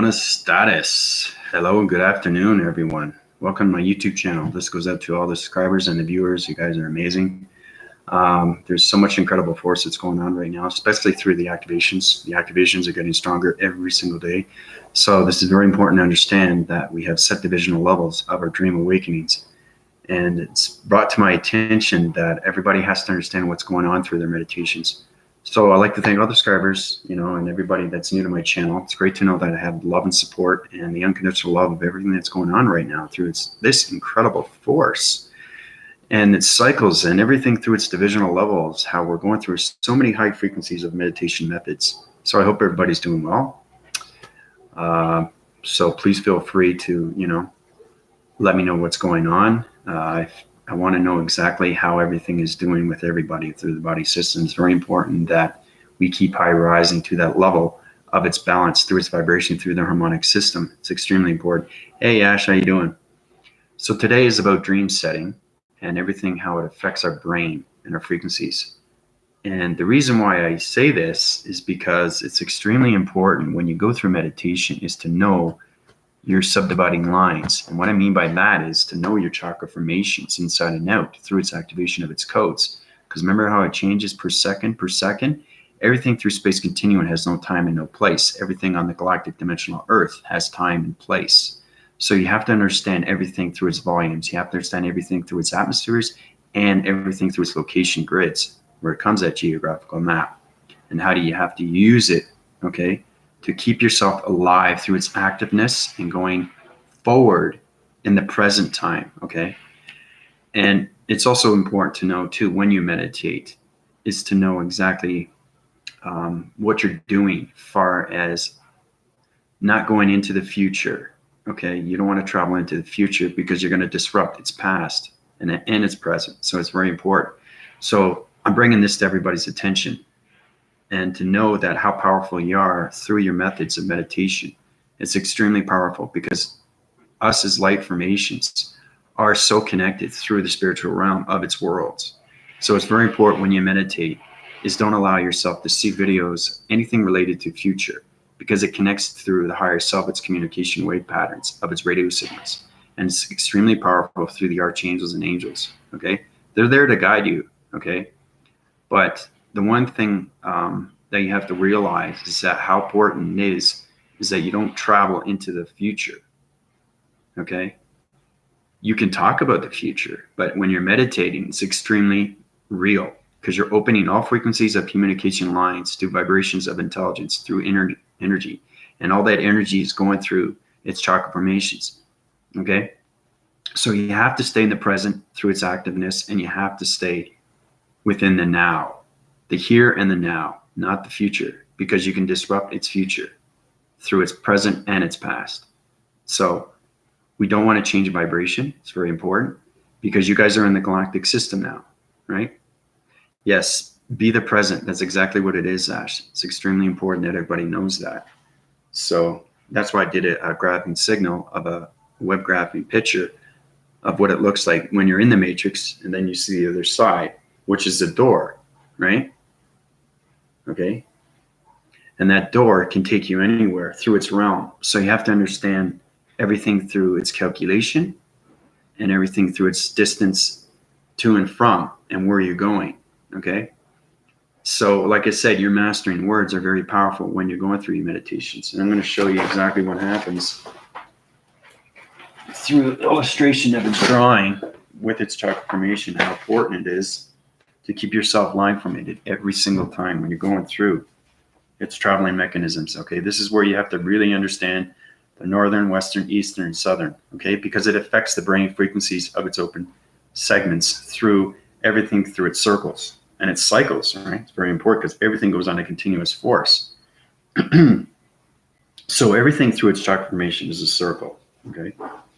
Buenos status. Hello and good afternoon, everyone. Welcome to my YouTube channel. This goes out to all the subscribers and the viewers. You guys are amazing. There's so much incredible force that's going on right now, especially through the activations. The activations are getting stronger every single day. So this is very important to understand that we have set divisional levels of our dream awakenings. And it's brought to my attention that everybody has to understand what's going on through their meditations. So I'd like to thank all the subscribers, and everybody that's new to my channel. It's great to know that I have love and support and the unconditional love of everything that's going on right now through this incredible force and its cycles and everything through its divisional levels, how we're going through so many high frequencies of meditation methods. So I hope everybody's doing well. So please feel free to, let me know what's going on. I want to know exactly how everything is doing with everybody through the body system. It's very important that we keep high rising to that level of its balance through its vibration through the harmonic system. It's extremely important. Hey, Ash, how you doing? So today is about dream setting and everything, how it affects our brain and our frequencies. And the reason why I say this is because it's extremely important when you go through meditation is to know your subdividing lines. And what I mean by that is to know your chakra formations inside and out through its activation of its codes. Because remember how it changes per second? Everything through space continuum has no time and no place. Everything on the galactic dimensional Earth has time and place. So you have to understand everything through its volumes. You have to understand everything through its atmospheres and everything through its location grids, where it comes that geographical map. And how do you have to use it, okay, to keep yourself alive through its activeness and going forward in the present time, okay? And it's also important to know, too, when you meditate, is to know exactly what you're doing far as not going into the future, okay? You don't want to travel into the future because you're going to disrupt its past and its present. So it's very important. So I'm bringing this to everybody's attention. And to know that how powerful you are through your methods of meditation. It's extremely powerful because us as light formations are so connected through the spiritual realm of its worlds. So it's very important when you meditate is don't allow yourself to see videos, anything related to future, because it connects through the higher self, its communication wave patterns of its radio signals. And it's extremely powerful through the archangels and angels, okay? They're there to guide you, okay? But the one thing that you have to realize is that how important it is that you don't travel into the future, okay? You can talk about the future, but when you're meditating, it's extremely real because you're opening all frequencies of communication lines to vibrations of intelligence through energy. And all that energy is going through its chakra formations, okay? So you have to stay in the present through its activeness, and you have to stay within the now. The here and the now, not the future, because you can disrupt its future through its present and its past. So we don't want to change vibration. It's very important because you guys are in the galactic system now, right? Yes, be the present. That's exactly what it is, Ash. It's extremely important that everybody knows that. So that's why I did a graphing signal of a web graphing picture of what it looks like when you're in the matrix, and then you see the other side, which is the door, right? Okay. And that door can take you anywhere through its realm. So you have to understand everything through its calculation and everything through its distance to and from and where you're going. Okay. So like I said, your mastering words are very powerful when you're going through your meditations. And I'm going to show you exactly what happens through the illustration of its drawing with its chakra formation, how important it is to keep yourself line formated every single time when you're going through its traveling mechanisms, okay? This is where you have to really understand the northern, western, eastern, and southern, okay? Because it affects the brain frequencies of its open segments through everything through its circles and its cycles, right? It's very important because everything goes on a continuous force. So everything through its chakra formation is a circle, okay?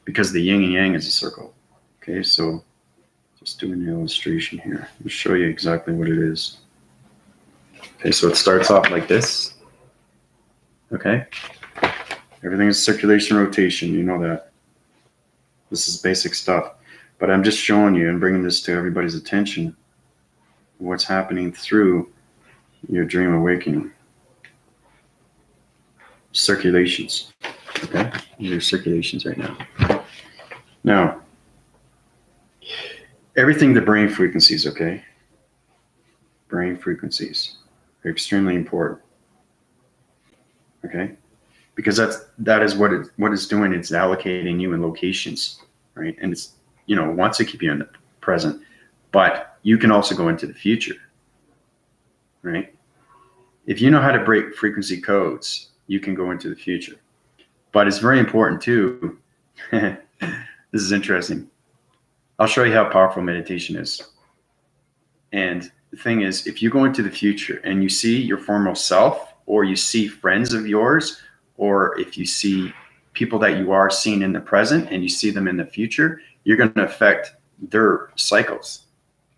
Because the yin and yang is a circle, okay? So just doing the illustration here. I'll show you exactly what it is. Okay, so it starts off like this. Okay. Everything is circulation, rotation. You know that. This is basic stuff. But I'm just showing you and bringing this to everybody's attention. What's happening through your dream awakening. Circulations. Okay, these are circulations right now. Now, everything the brain frequencies, okay? Brain frequencies are extremely important. Okay? Because that is what it's doing. It's allocating you in locations, right? And it's, wants to keep you in the present, but you can also go into the future, right? If you know how to break frequency codes, you can go into the future. But it's very important too. This is interesting. I'll show you how powerful meditation is. And the thing is, if you go into the future and you see your former self, or you see friends of yours, or if you see people that you are seeing in the present and you see them in the future, you're going to affect their cycles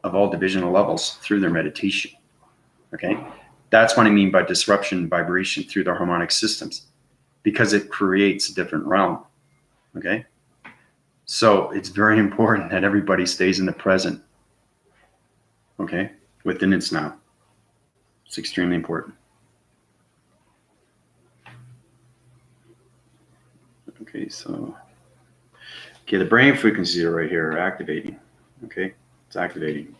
of all divisional levels through their meditation. Okay? That's what I mean by disruption vibration through the harmonic systems, because it creates a different realm. Okay? So it's very important that everybody stays in the present. Okay? Within its now. It's extremely important. Okay, so the brain frequencies are right here, are activating. Okay, it's activating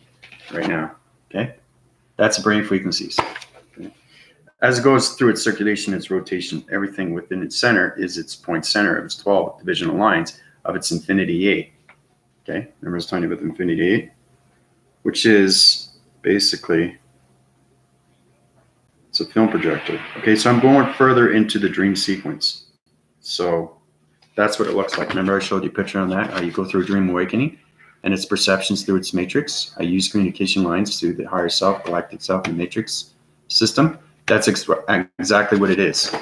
right now. Okay, that's the brain frequencies. Okay. As it goes through its circulation, its rotation, everything within its center is its point center of its 12 divisional lines of its infinity 8. Okay, remember I was telling you about the infinity 8, which is basically, it's a film projector. Okay, so I'm going further into the dream sequence. So that's what it looks like. Remember I showed you a picture on that, how you go through a dream awakening and its perceptions through its matrix. I use communication lines through the higher self, galactic self, and matrix system. That's exactly what it is.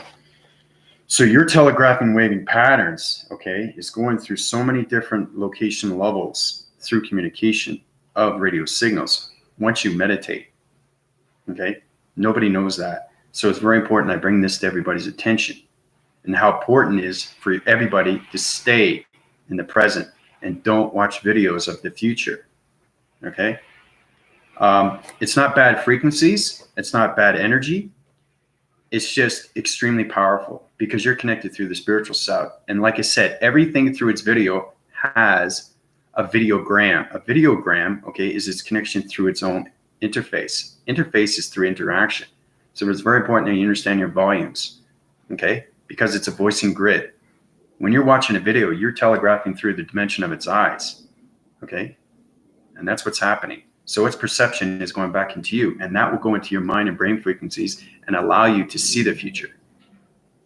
So your telegraphing waving patterns, okay, is going through so many different location levels through communication of radio signals once you meditate. Okay, nobody knows that. So it's very important I bring this to everybody's attention, and how important it is for everybody to stay in the present and don't watch videos of the future. Okay, it's not bad frequencies, it's not bad energy. It's just extremely powerful because you're connected through the spiritual side. And like I said, everything through its video has a videogram. A videogram, okay, is its connection through its own interface. Interface is through interaction. So it's very important that you understand your volumes, okay, because it's a voicing grid. When you're watching a video, you're telegraphing through the dimension of its eyes, okay, and that's what's happening. So its perception is going back into you, and that will go into your mind and brain frequencies and allow you to see the future.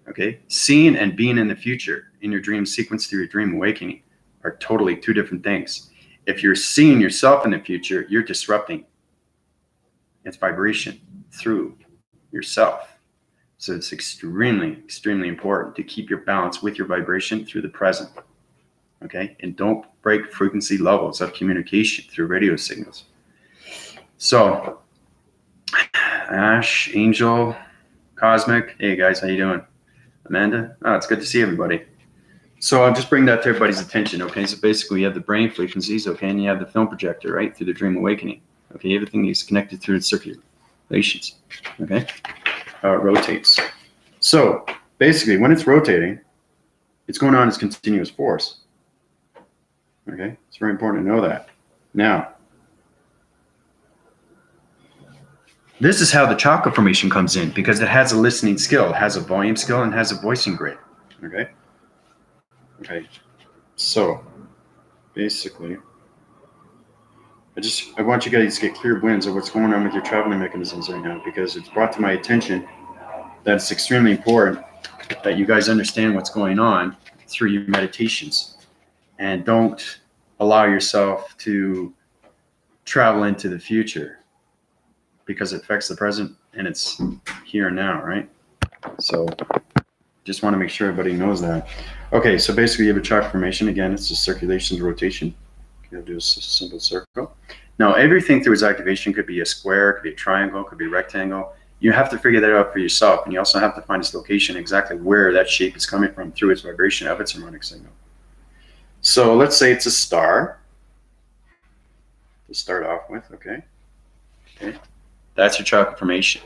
Okay, seeing and being in the future in your dream sequence through your dream awakening are totally two different things. If you're seeing yourself in the future, you're disrupting its vibration through yourself. So it's extremely, extremely important to keep your balance with your vibration through the present. Okay, and don't break frequency levels of communication through radio signals. So, Ash, Angel, Cosmic, hey guys, how you doing? Amanda, oh, it's good to see everybody. So I'll just bring that to everybody's attention, okay? So basically you have the brain frequencies, okay, and you have the film projector, right, through the dream awakening. Okay, everything is connected through its circulations, okay? How it rotates. So basically when it's rotating, it's going on as continuous force. Okay, it's very important to know that. Now, this is how the chakra formation comes in, because it has a listening skill, it has a volume skill, and has a voicing grid. Okay. Okay. So basically, I want you guys to get clear winds of what's going on with your traveling mechanisms right now, because it's brought to my attention that it's extremely important that you guys understand what's going on through your meditations, and don't allow yourself to travel into the future, because it affects the present and it's here and now, right? So just want to make sure everybody knows that. Okay, so basically you have a chakra formation. Again, it's a circulation rotation. You'll do a simple circle. Now, everything through its activation could be a square, could be a triangle, could be a rectangle. You have to figure that out for yourself, and you also have to find its location, exactly where that shape is coming from through its vibration of its harmonic signal. So let's say it's a star to start off with, okay? Okay. That's your chakra formation,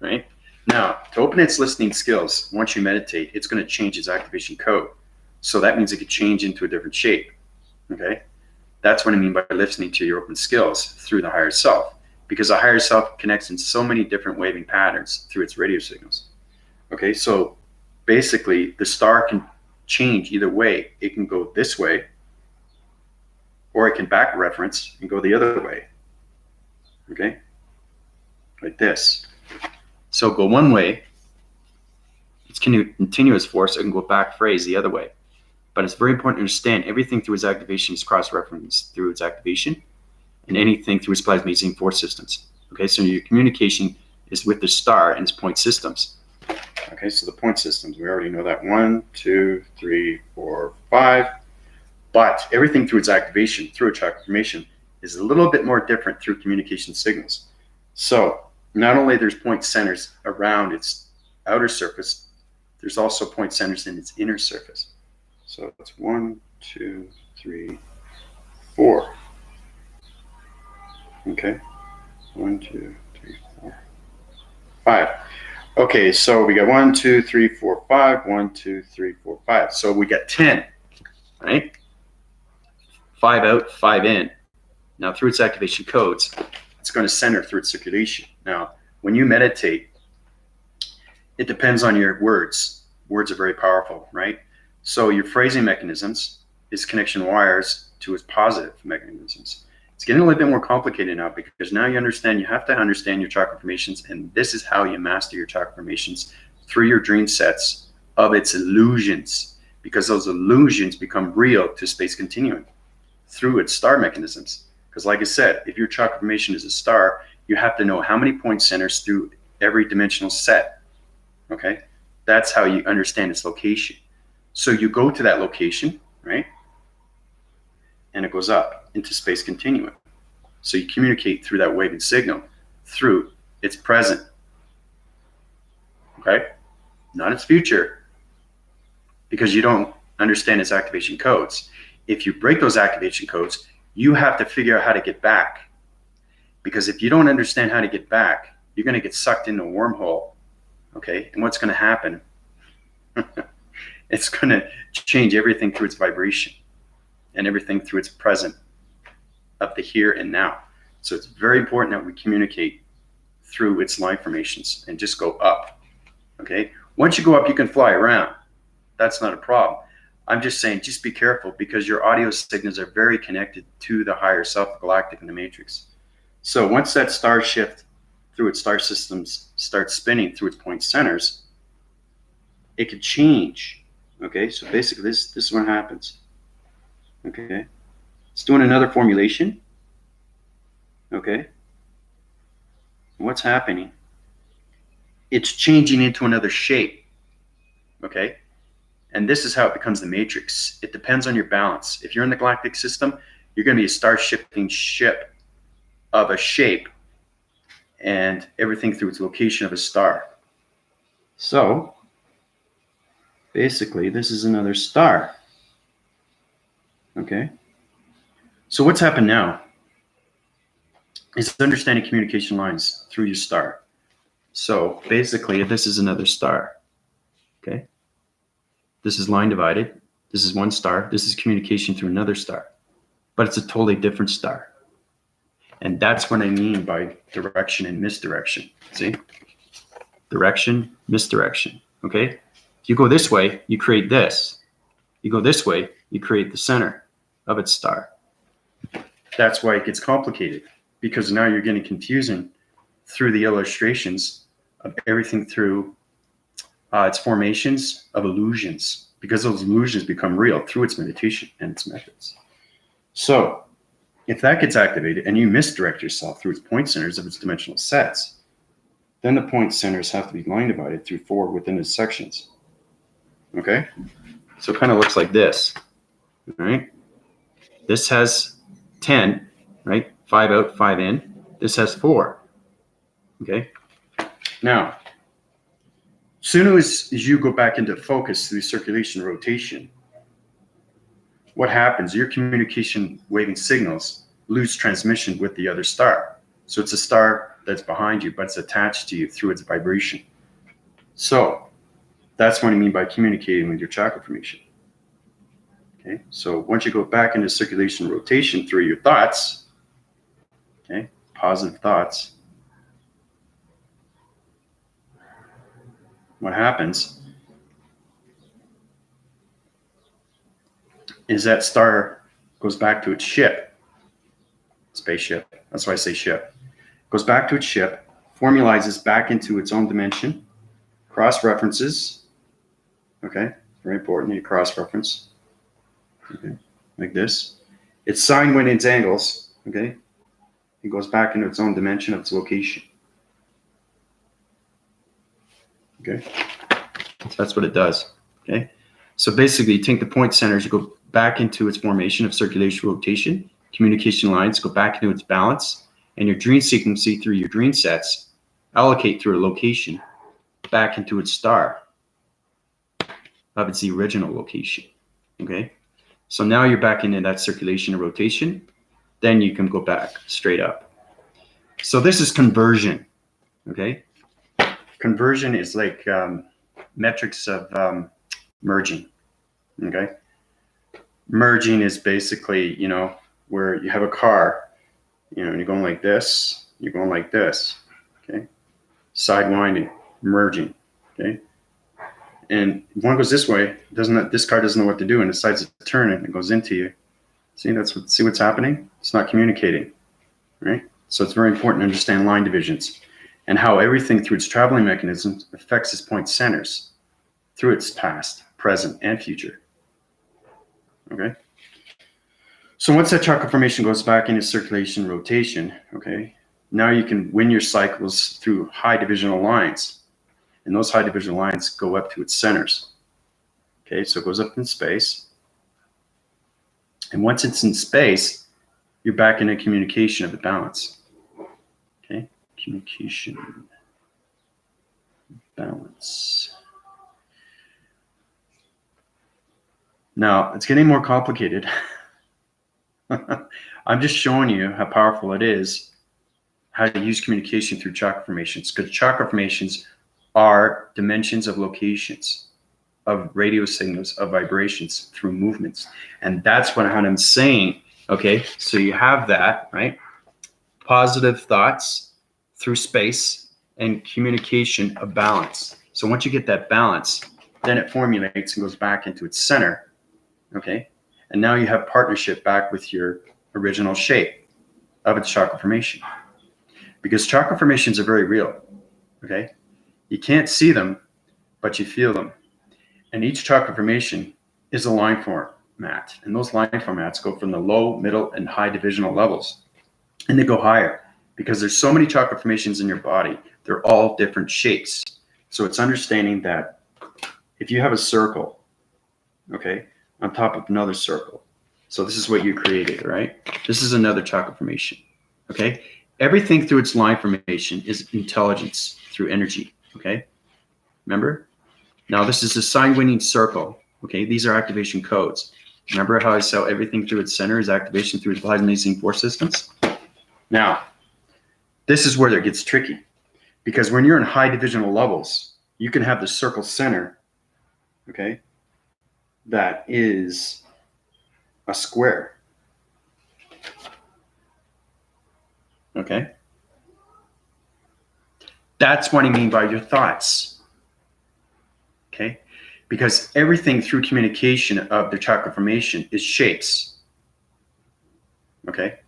right? Now, to open its listening skills, once you meditate, it's going to change its activation code. So that means it could change into a different shape. Okay? That's what I mean by listening to your open skills through the higher self, because the higher self connects in so many different waving patterns through its radio signals. Okay, so basically the star can change either way. It can go this way, or it can back reference and go the other way. Okay, like this. So go one way, it's continuous force. It can go back phase the other way. But it's very important to understand everything through its activation is cross-referenced through its activation, and anything through its plasmazine force systems. Okay, so your communication is with the star and its point systems. Okay, so the point systems, we already know that. 1, 2, 3, 4, 5. But everything through its activation, through its chakra formation, is a little bit more different through communication signals. So not only there's point centers around its outer surface, there's also point centers in its inner surface. So it's 1, 2, 3, 4. Okay, 1, 2, 3, 4, 5. Okay, so we got 1, 2, 3, 4, 5. 1, 2, 3, 4, 5. So we got 10, right? 5 out, 5 in. Now through its activation codes, it's going to center through its circulation. Now, when you meditate, it depends on your words. Words are very powerful, right? So your phrasing mechanisms is connection wires to its positive mechanisms. It's getting a little bit more complicated now, because now you understand, you have to understand your chakra formations, and this is how you master your chakra formations, through your dream sets of its illusions, because those illusions become real to space continuum through its star mechanisms. Because like I said, if your chakra formation is a star, you have to know how many point centers through every dimensional set. Okay, that's how you understand its location. So you go to that location, right? And it goes up into space continuum. So you communicate through that waving signal, through its present. Okay? Not its future, because you don't understand its activation codes. If you break those activation codes, you have to figure out how to get back. Because if you don't understand how to get back, you're going to get sucked into a wormhole. Okay? And what's going to happen? It's going to change everything through its vibration and everything through its present of the here and now. So it's very important that we communicate through its line formations and just go up. Okay? Once you go up, you can fly around. That's not a problem. I'm just saying, just be careful, because your audio signals are very connected to the higher self, the galactic, and the matrix. So once that star shift through its star systems starts spinning through its point centers, it could change. Okay, so basically this is what happens. Okay, it's doing another formulation. Okay, what's happening? It's changing into another shape. Okay, and this is how it becomes the matrix. It depends on your balance. If you're in the galactic system, you're going to be a star shifting ship of a shape, and everything through its location of a star. So basically, this is another star. Okay. So what's happened now is understanding communication lines through your star. So basically, this is another star. Okay. This is line divided. This is one star. This is communication through another star. But it's a totally different star. And that's what I mean by direction and misdirection. See? Direction, misdirection. Okay? If you go this way, you create this. You go this way, you create the center of its star. That's why it gets complicated, because now you're getting confusing through the illustrations of everything through its formations of illusions, because those illusions become real through its meditation and its methods. So if that gets activated and you misdirect yourself through its point centers of its dimensional sets, then the point centers have to be line divided through 4 within its sections. Okay? So it kind of looks like this. All right? This has 10, right? 5 out, 5 in. This has 4. Okay? Now, as soon as you go back into focus through circulation rotation, what happens? Your communication waving signals lose transmission with the other star. So it's a star that's behind you, but it's attached to you through its vibration. So that's what I mean by communicating with your chakra formation. Okay, so once you go back into circulation rotation through your thoughts, okay, positive thoughts, what happens is that star goes back to its ship, spaceship. That's why I say ship. Goes back to its ship, formalizes back into its own dimension, cross-references. Okay, very important, you cross-reference. Okay, like this. Its sine, when its angles, okay, it goes back into its own dimension of its location. Okay, so that's what it does. Okay, so basically you take the point centers, you go back into its formation of circulation rotation, communication lines, go back into its balance, and your dream sequence through your dream sets, allocate through a location back into its star of its original location. Okay, so now you're back into that circulation and rotation, then you can go back straight up. So this is conversion. Okay, conversion is like metrics of merging. Okay, merging is basically, you know, where you have a car, you know, and you're going like this, you're going like this. Okay, side winding, merging. Okay, and one goes this way, this car doesn't know what to do and decides to turn it and it goes into you. See, see what's happening? It's not communicating, right? So it's very important to understand line divisions and how everything through its traveling mechanisms affects its point centers through its past, present, and future. Okay. So once that chakra formation goes back into circulation rotation, okay, now you can win your cycles through high divisional lines. And those high divisional lines go up to its centers. Okay, so it goes up in space. And once it's in space, you're back in a communication of the balance. Okay, communication, balance. Now, it's getting more complicated. I'm just showing you how powerful it is, how to use communication through chakra formations, because chakra formations are dimensions of locations, of radio signals, of vibrations through movements. And that's what I'm saying. Okay, so you have that, right? Positive thoughts through space and communication of balance. So once you get that balance, then it formulates and goes back into its center. Okay, and now you have partnership back with your original shape of its chakra formation. Because chakra formations are very real. Okay, you can't see them, but you feel them. And each chakra formation is a line format. And those line formats go from the low, middle, and high divisional levels. And they go higher because there's so many chakra formations in your body. They're all different shapes. So it's understanding that if you have a circle, okay, on top of another circle. So this is what you created, right? This is another chakra formation, okay? Everything through its line formation is intelligence through energy, okay? Remember? Now this is a sign-winning circle, okay? These are activation codes. Remember how I saw everything through its center is activation through its plasmazine force systems? Now, this is where it gets tricky because when you're in high divisional levels, you can have the circle center, okay? That is a square. Okay? That's what I mean by your thoughts. Okay? Because everything through communication of the chakra formation is shapes. Okay?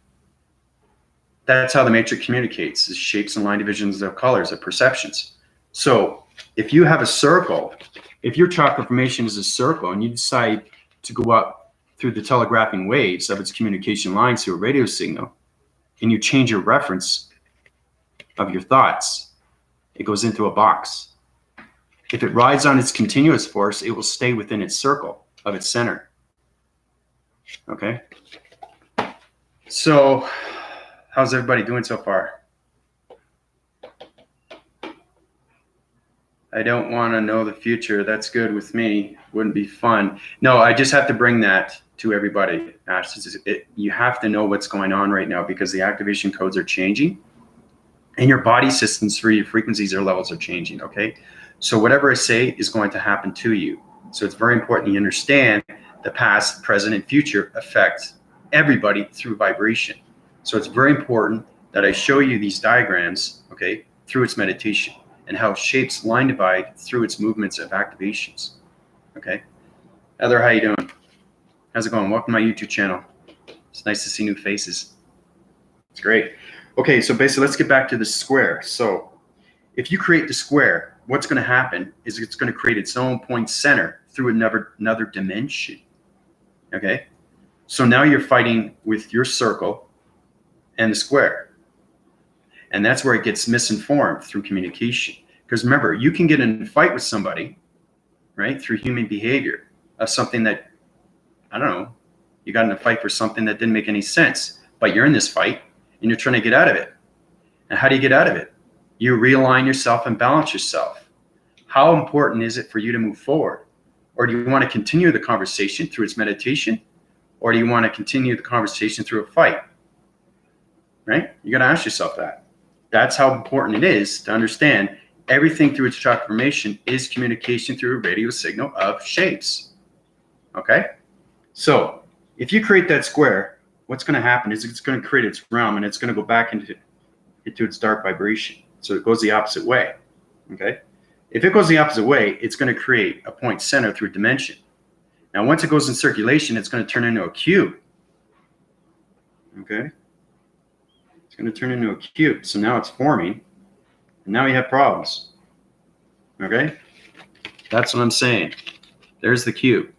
That's how the matrix communicates, is shapes and line divisions of colors, of perceptions. So if you have a circle, if your chakra formation is a circle and you decide to go up through the telegraphing waves of its communication lines through a radio signal, and you change your reference of your thoughts, it goes into a box. If it rides on its continuous force, it will stay within its circle of its center. Okay? So, how's everybody doing so far? I don't want to know the future. That's good with me. Wouldn't be fun. No, I just have to bring that to everybody. Ash, you have to know what's going on right now because the activation codes are changing and your body systems for your frequencies or levels are changing, okay? So whatever I say is going to happen to you. So it's very important you understand the past, present, and future affect everybody through vibration. So it's very important that I show you these diagrams, okay, through its meditation, and how shapes line divide through its movements of activations. Okay. Heather, how you doing? How's it going? Welcome to my YouTube channel. It's nice to see new faces. It's great. Okay, so basically let's get back to the square. So if you create the square, what's going to happen is it's going to create its own point center through another dimension. Okay, so now you're fighting with your circle and the square, and that's where it gets misinformed through communication. Because remember, you can get in a fight with somebody, right, through human behavior of something that, I don't know, you got in a fight for something that didn't make any sense, but you're in this fight and you're trying to get out of it. And how do you get out of it? You realign yourself and balance yourself. How important is it for you to move forward? Or do you want to continue the conversation through its meditation? Or do you want to continue the conversation through a fight? Right? You got to ask yourself that. That's how important it is to understand everything through its chakra formation is communication through a radio signal of shapes. Okay? So if you create that square, what's going to happen is it's going to create its realm, and it's going to go back into its dark vibration. So it goes the opposite way. Okay? If it goes the opposite way, it's going to create a point center through dimension. Now, once it goes in circulation, it's going to turn into a cube. Okay? It's going to turn into a cube. So now it's forming, and now you have problems. Okay? That's what I'm saying. There's the cube.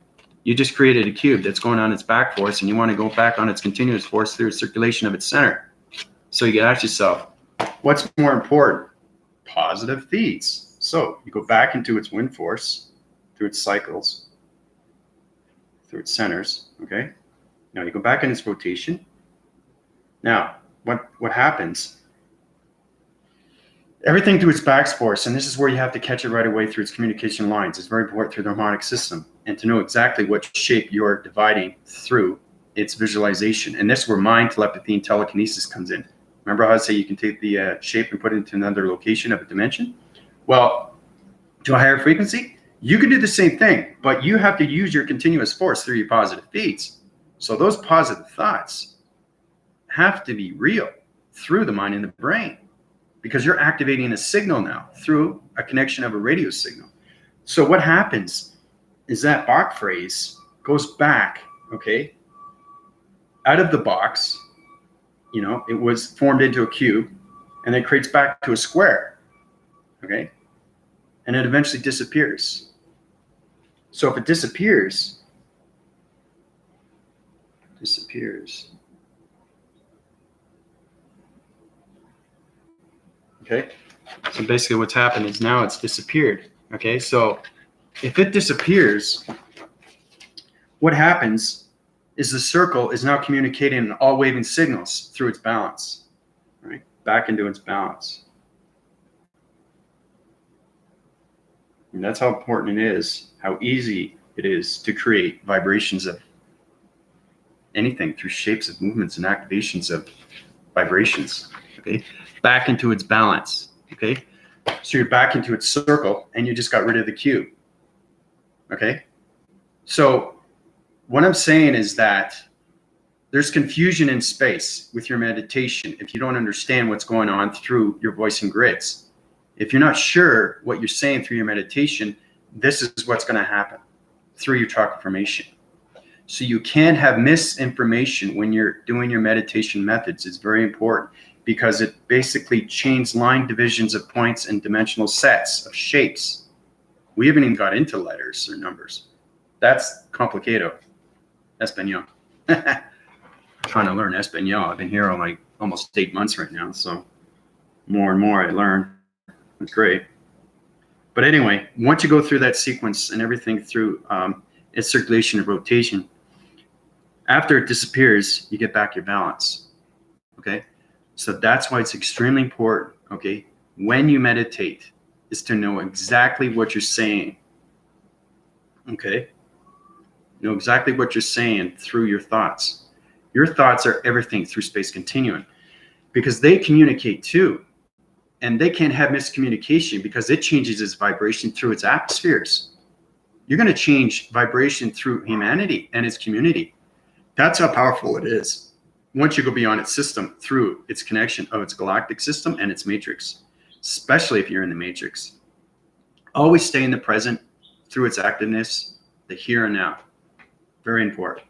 You just created a cube that's going on its back force, and you want to go back on its continuous force through circulation of its center. So you can ask yourself, what's more important? Positive feeds. So you go back into its wind force through its cycles, through its centers. Okay. Now you go back in its rotation. Now, what happens? Everything through its back force, and this is where you have to catch it right away through its communication lines. It's very important through the harmonic system, and to know exactly what shape you're dividing through its visualization. And this is where mind, telepathy, and telekinesis comes in. Remember how I say you can take the shape and put it into another location of a dimension? Well, to a higher frequency, you can do the same thing, but you have to use your continuous force through your positive feeds. So those positive thoughts have to be real through the mind and the brain, because you're activating a signal now through a connection of a radio signal. So what happens is that Bach phrase goes back, okay, out of the box. You know, it was formed into a cube, and then creates back to a square, okay? And it eventually disappears. So if it disappears, okay? So basically what's happened is now it's disappeared, okay? So if it disappears, what happens is the circle is now communicating all waving signals through its balance, right? Back into its balance. And that's how important it is, how easy it is to create vibrations of anything through shapes of movements and activations of vibrations, okay? Back into its balance, okay? So you're back into its circle, and you just got rid of the cube, okay? So what I'm saying is that there's confusion in space with your meditation if you don't understand what's going on through your voice and grids. If you're not sure what you're saying through your meditation, this is what's going to happen through your chakra formation. So you can't have misinformation when you're doing your meditation methods. It's very important because it basically chains line divisions of points and dimensional sets of shapes. We haven't even got into letters or numbers. That's complicado. Espanol. Trying to learn Espanol. I've been here like almost 8 months right now, so more and more I learn. It's great. But anyway, once you go through that sequence and everything through its circulation and rotation, after it disappears, you get back your balance. Okay? So that's why it's extremely important, okay, when you meditate, is to know exactly what you're saying. Okay? Know exactly what you're saying through your thoughts. Your thoughts are everything through space continuum, because they communicate too. and they can't have miscommunication because it changes its vibration through its atmospheres. You're going to change vibration through humanity and its community. That's how powerful it is. Once you go beyond its system, through its connection of its galactic system and its matrix, especially if you're in the matrix. Always stay in the present through its activeness, the here and now. Very important.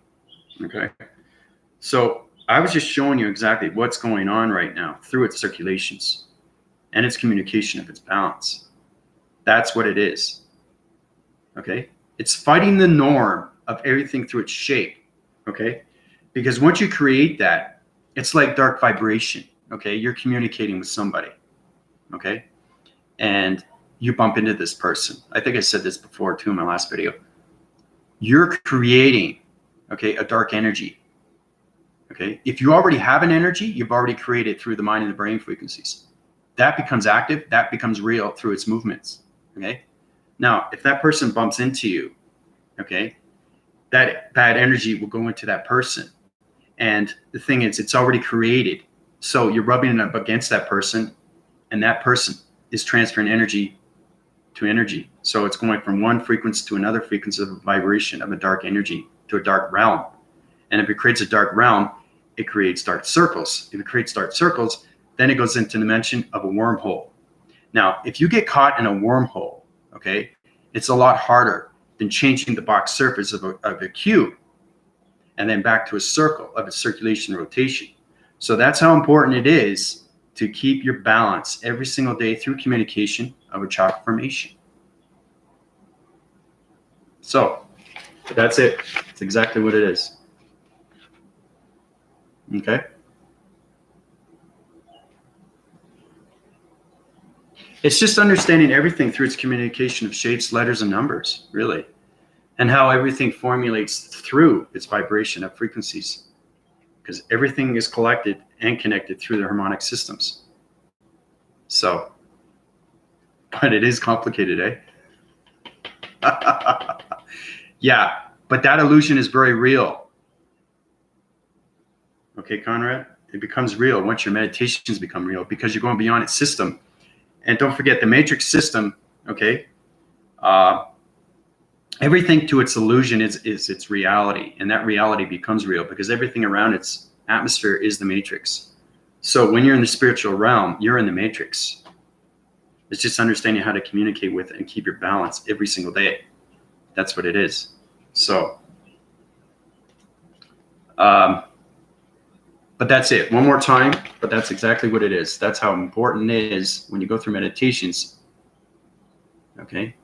Okay. So I was just showing you exactly what's going on right now through its circulations and its communication of its balance. That's what it is. Okay. It's fighting the norm of everything through its shape. Okay. Because once you create that, it's like dark vibration. Okay. You're communicating with somebody. Okay. And you bump into this person. I think I said this before too in my last video. You're creating, okay, a dark energy. Okay. If you already have an energy, you've already created through the mind and the brain frequencies. That becomes active. That becomes real through its movements. Okay. Now, if that person bumps into you, okay, that bad energy will go into that person. And the thing is, it's already created. So you're rubbing it up against that person, and that person is transferring energy to energy. So it's going from one frequency to another frequency of a vibration of a dark energy to a dark realm. And if it creates a dark realm, it creates dark circles. If it creates dark circles, then it goes into the dimension of a wormhole. Now, if you get caught in a wormhole, okay, it's a lot harder than changing the box surface of a cube and then back to a circle of its circulation and rotation. So that's how important it is to keep your balance every single day through communication of a chakra formation. So that's it. It's exactly what it is. Okay. It's just understanding everything through its communication of shapes, letters, and numbers, really, and how everything formulates through its vibration of frequencies, because everything is collected and connected through the harmonic systems. So, but it is complicated, eh? Yeah, but that illusion is very real. Okay, Conrad? It becomes real once your meditations become real because you're going beyond its system. And don't forget the matrix system, okay? Everything to its illusion is its reality, and that reality becomes real because everything around its atmosphere is the matrix. So when you're in the spiritual realm, you're in the matrix. It's just understanding how to communicate with it and keep your balance every single day. That's what it is. So, but that's it. One more time, but that's exactly what it is. That's how important it is when you go through meditations. Okay?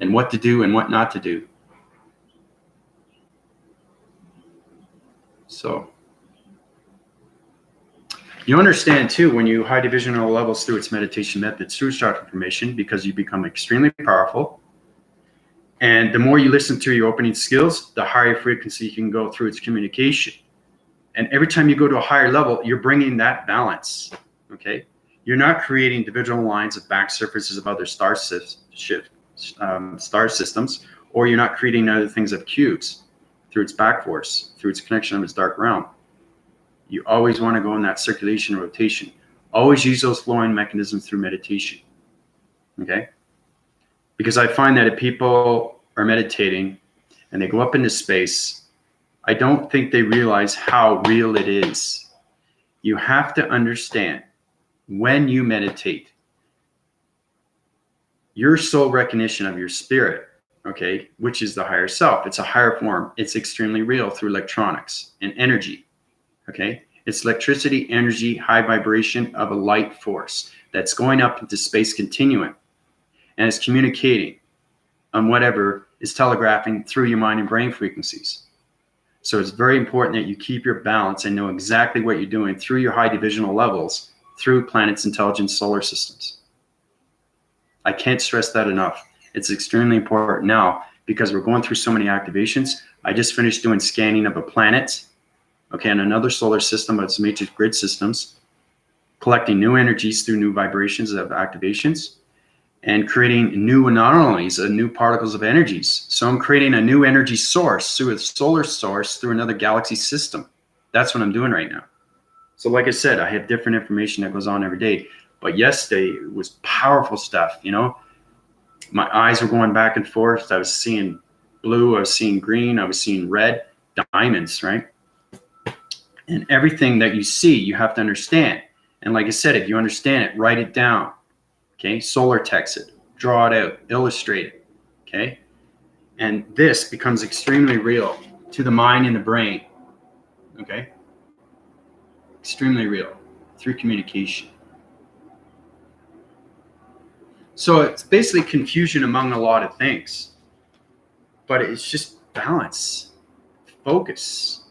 And what to do and what not to do. So, you understand too when you high divisional levels through its meditation methods, through chakra formation, because you become extremely powerful. And the more you listen to your opening skills, the higher frequency you can go through its communication. And every time you go to a higher level, you're bringing that balance, okay? You're not creating divisional lines of back surfaces of other star systems, or you're not creating other things of cubes through its back force, through its connection of its dark realm. You always want to go in that circulation and rotation. Always use those flowing mechanisms through meditation, okay? Because I find that if people are meditating and they go up into space, I don't think they realize how real it is. You have to understand when you meditate, your soul recognition of your spirit, okay, which is the higher self. It's a higher form. It's extremely real through electronics and energy, okay? It's electricity, energy, high vibration of a light force that's going up into space continuum and it's communicating on whatever is telegraphing through your mind and brain frequencies. So it's very important that you keep your balance and know exactly what you're doing through your high divisional levels, through planets, intelligence, solar systems. I can't stress that enough. It's extremely important now because we're going through so many activations. I just finished doing scanning of a planet, okay, and another solar system of its matrix grid systems, collecting new energies through new vibrations of activations, and creating new anomalies, new particles of energies. So I'm creating a new energy source through a solar source through another galaxy system. That's what I'm doing right now. So like I said, I have different information that goes on every day. But yesterday it was powerful stuff, you know. My eyes were going back and forth. I was seeing blue, I was seeing green, I was seeing red, diamonds, right? And everything that you see, you have to understand. And like I said, if you understand it, write it down. Okay, solar text it, draw it out, illustrate it. Okay, and this becomes extremely real to the mind and the brain. Okay, extremely real through communication. So it's basically confusion among a lot of things, but it's just balance, focus.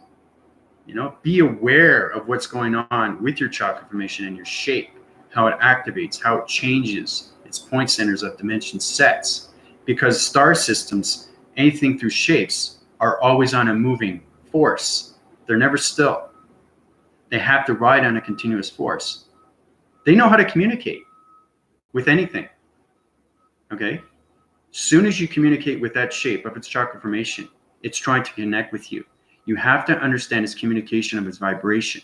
You know, be aware of what's going on with your chakra formation and your shape, how it activates, how it changes its point centers of dimension sets. Because star systems, anything through shapes, are always on a moving force. They're never still. They have to ride on a continuous force. They know how to communicate with anything. Okay? Soon as you communicate with that shape of its chakra formation, it's trying to connect with you. You have to understand its communication of its vibration.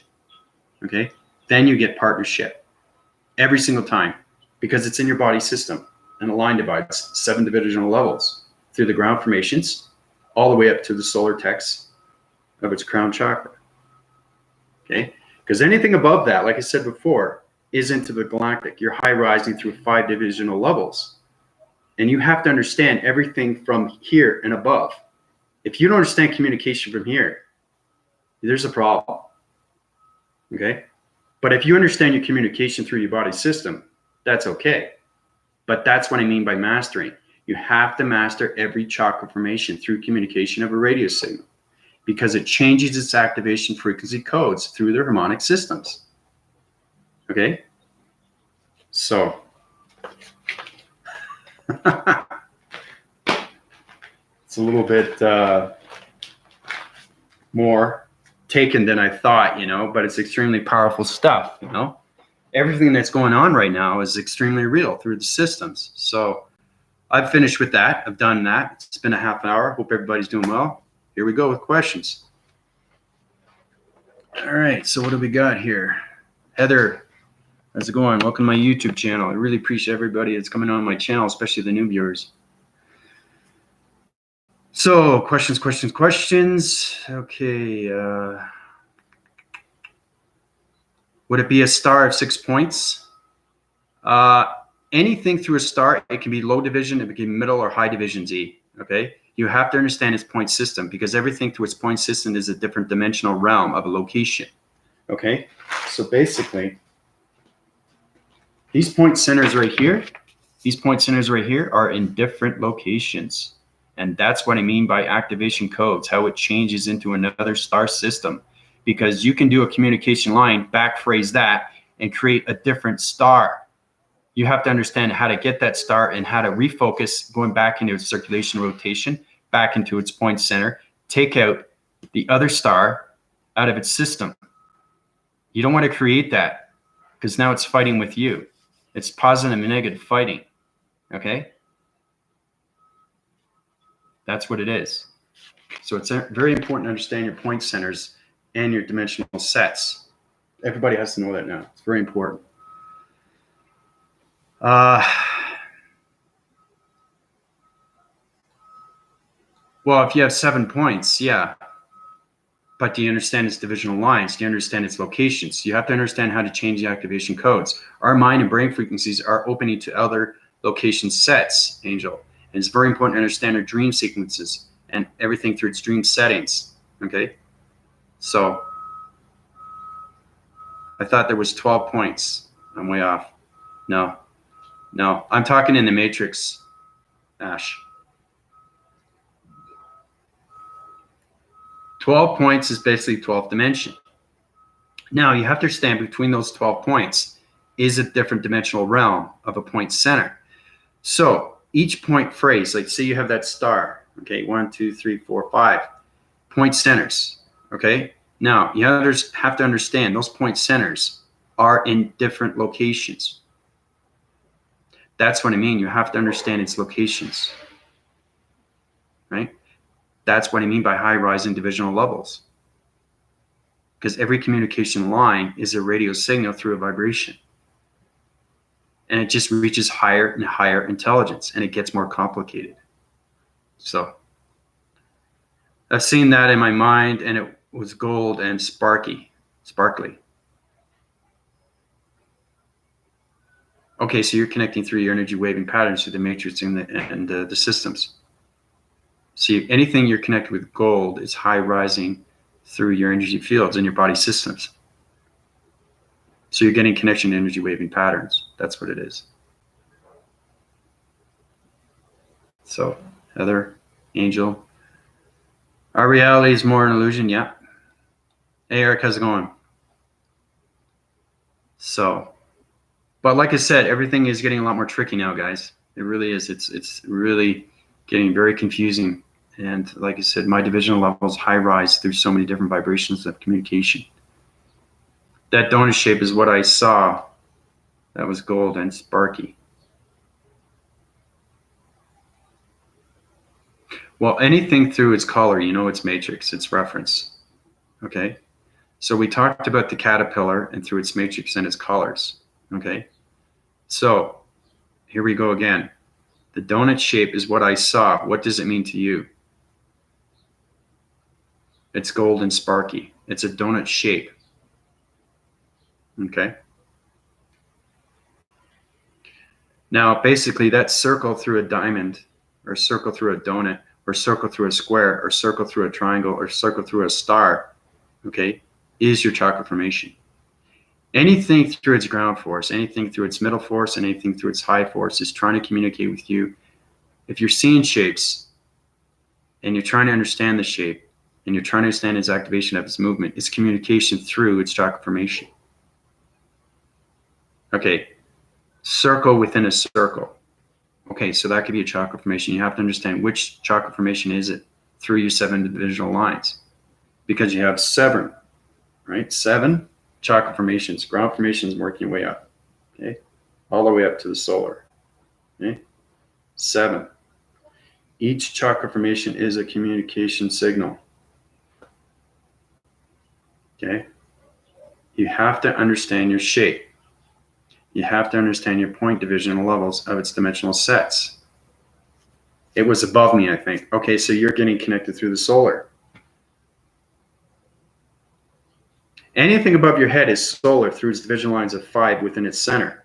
Okay? Then you get partnership every single time because it's in your body system, and the line divides 7 divisional levels through the ground formations all the way up to the solar text of its crown chakra. Okay? Because anything above that, like I said before, is into the galactic. You're high rising through 5 divisional levels. And you have to understand everything from here and above. If you don't understand communication from here, there's a problem. Okay? But if you understand your communication through your body system, that's okay. But that's what I mean by mastering. You have to master every chakra formation through communication of a radio signal because it changes its activation frequency codes through their harmonic systems. Okay? So, it's a little bit more taken than I thought, you know, but it's extremely powerful stuff, you know. Everything that's going on right now is extremely real through the systems. So I've finished with that. I've done that. It's been a half hour. Hope everybody's doing well. Here we go with questions. All right, so what do we got here? Heather, how's it going? Welcome to my YouTube channel. I really appreciate everybody that's coming on my channel, especially the new viewers. So questions. Okay. Would it be a star of 6 points? Anything through a star, it can be low division, it can be middle or high division Z. Okay. You have to understand its point system because everything through its point system is a different dimensional realm of a location. Okay. So basically, these point centers right here, are in different locations. And that's what I mean by activation codes, how it changes into another star system. Because you can do a communication line, backphrase that, and create a different star. You have to understand how to get that star and how to refocus, going back into its circulation rotation, back into its point center, take out the other star out of its system. You don't want to create that because now it's fighting with you. It's positive and negative fighting. Okay? That's what it is. So it's very important to understand your point centers and your dimensional sets. Everybody has to know that now. It's very important. Well, if you have 7 points, yeah. But do you understand its divisional lines? Do you understand its locations? You have to understand how to change the activation codes. Our mind and brain frequencies are opening to other location sets, Angel. And it's very important to understand our dream sequences and everything through its dream settings. Okay? So I thought there was 12 points. I'm way off. No. I'm talking in the matrix, Ash. 12 points is basically 12th dimension. Now you have to understand between those 12 points is a different dimensional realm of a point center. So each point phrase, like say you have that star, okay, 1, 2, 3, 4, 5 point centers, okay? Now you have to understand those point centers are in different locations. That's what I mean. You have to understand its locations, right? That's what I mean by high rising divisional levels. Because every communication line is a radio signal through a vibration. and it just reaches higher and higher intelligence, and it gets more complicated. So I've seen that in my mind, and it was gold and sparkly. Okay, so you're connecting through your energy waving patterns through the matrix and the systems. See, anything you're connected with gold is high rising through your energy fields and your body systems. So you're getting connection to energy waving patterns. That's what it is. So, Heather, Angel, our reality is more an illusion. Yeah. Hey, Eric, how's it going? So, but like I said, everything is getting a lot more tricky now, guys. It really is. It's really getting very confusing. And like I said, my divisional levels high rise through so many different vibrations of communication. That donut shape is what I saw. That was gold and sparky. Well, anything through its color, you know, its matrix, its reference. Okay. So we talked about the caterpillar and through its matrix and its colors. Okay. So here we go again. The donut shape is what I saw. What does it mean to you? It's gold and sparky. It's a donut shape. Okay. Now, basically, that circle through a diamond, or circle through a donut, or circle through a square, or circle through a triangle, or circle through a star, okay, is your chakra formation. Anything through its ground force, anything through its middle force, and anything through its high force is trying to communicate with you. If you're seeing shapes and you're trying to understand the shape and you're trying to understand its activation of its movement, it's communication through its chakra formation. Okay, circle within a circle. Okay, so that could be a chakra formation. You have to understand which chakra formation is it through your 7 divisional lines, because you have 7, right? 7 chakra formations. Ground formations working your way up, okay, all the way up to the solar. Okay, 7. Each chakra formation is a communication signal. Okay, you have to understand your shape. You have to understand your point divisional levels of its dimensional sets. It was above me, I think. Okay, so you're getting connected through the solar. Anything above your head is solar through its division lines of 5 within its center.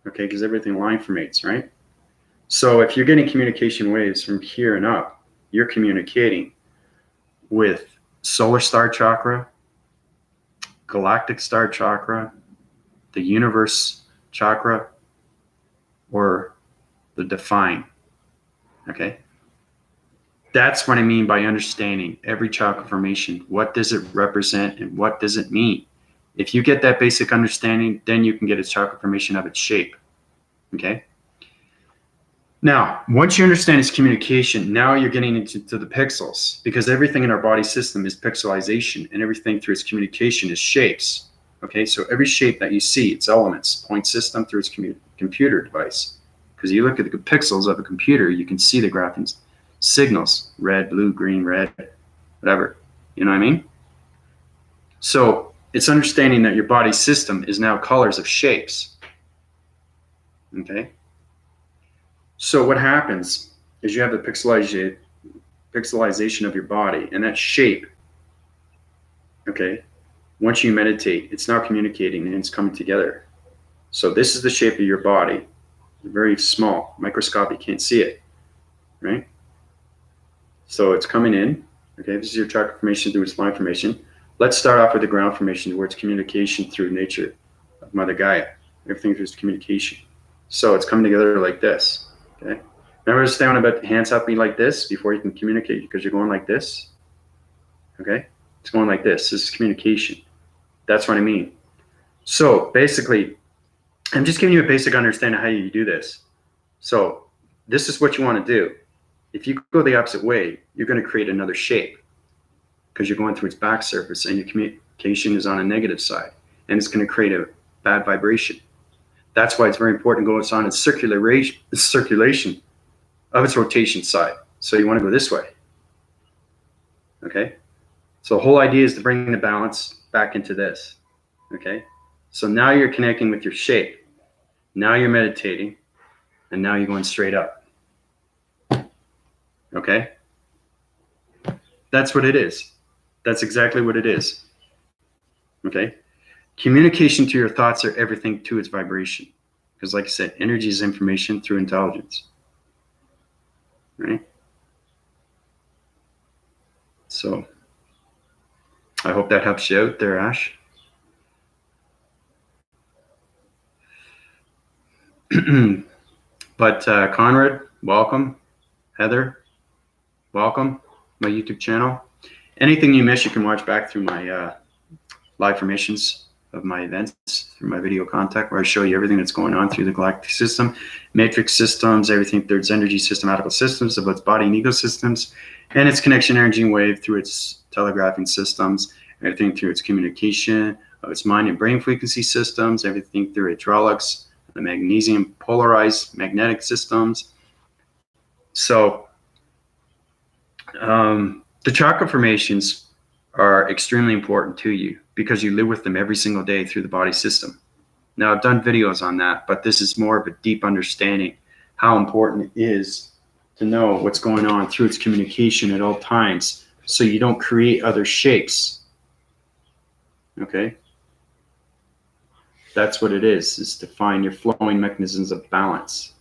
Okay, because everything line formates, right? So if you're getting communication waves from here and up, you're communicating with solar star chakra, galactic star chakra, the universe chakra, or the define. Okay, that's what I mean by understanding every chakra formation. What does it represent and what does it mean? If you get that basic understanding, then you can get its chakra formation of its shape. Okay, now once you understand its communication, now you're getting into the pixels, because everything in our body system is pixelization, and everything through its communication is shapes. Okay, so every shape that you see, it's elements, point system through its computer device. Because you look at the pixels of a computer, you can see the graphing signals, red, blue, green, red, whatever. You know what I mean? So it's understanding that your body system is now colors of shapes. Okay? So what happens is you have the pixelization of your body, and that shape, okay, once you meditate, it's now communicating and it's coming together. So this is the shape of your body. Very small, microscopic, can't see it, right? So it's coming in. Okay, this is your chakra formation through its line formation. Let's start off with the ground formation, where it's communication through nature of Mother Gaia. Everything through its communication. So it's coming together like this. Okay, remember to stay on about hands up me like this before you can communicate, because you're going like this. Okay, it's going like this. This is communication. That's what I mean. So basically, I'm just giving you a basic understanding of how you do this. So this is what you want to do. If you go the opposite way, you're going to create another shape, because you're going through its back surface and your communication is on a negative side, and it's going to create a bad vibration. That's why it's very important to go on its circulation of its rotation side. So you want to go this way. Okay? So the whole idea is to bring the balance back into this. Okay? So now you're connecting with your shape. Now you're meditating, and now you're going straight up. Okay? That's what it is. That's exactly what it is. Okay? Communication to your thoughts are everything to its vibration. Because like I said, energy is information through intelligence. Right? So I hope that helps you out there, Ash. But Conrad, welcome. Heather, welcome. My YouTube channel. Anything you miss, you can watch back through my live formations of my events, through my video content, where I show you everything that's going on through the galactic system, matrix systems, everything through its energy systematical systems, about its body and ego systems, and its connection energy and wave through its telegraphing systems, everything through its communication of its mind and brain frequency systems, everything through hydraulics, the magnesium polarized magnetic systems. So the chakra formations are extremely important to you because you live with them every single day through the body system. Now, I've done videos on that, but this is more of a deep understanding how important it is to know what's going on through its communication at all times so you don't create other shapes. Okay? That's what it is to find your flowing mechanisms of balance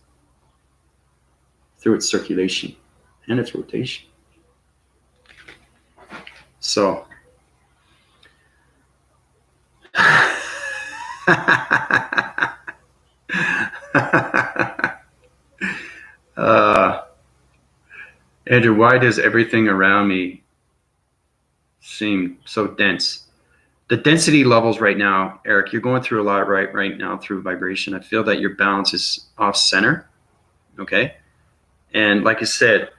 through its circulation and its rotation. So, Andrew, why does everything around me seem so dense? The density levels right now, Eric, you're going through a lot right now through vibration. I feel that your balance is off center. Okay. And like I said,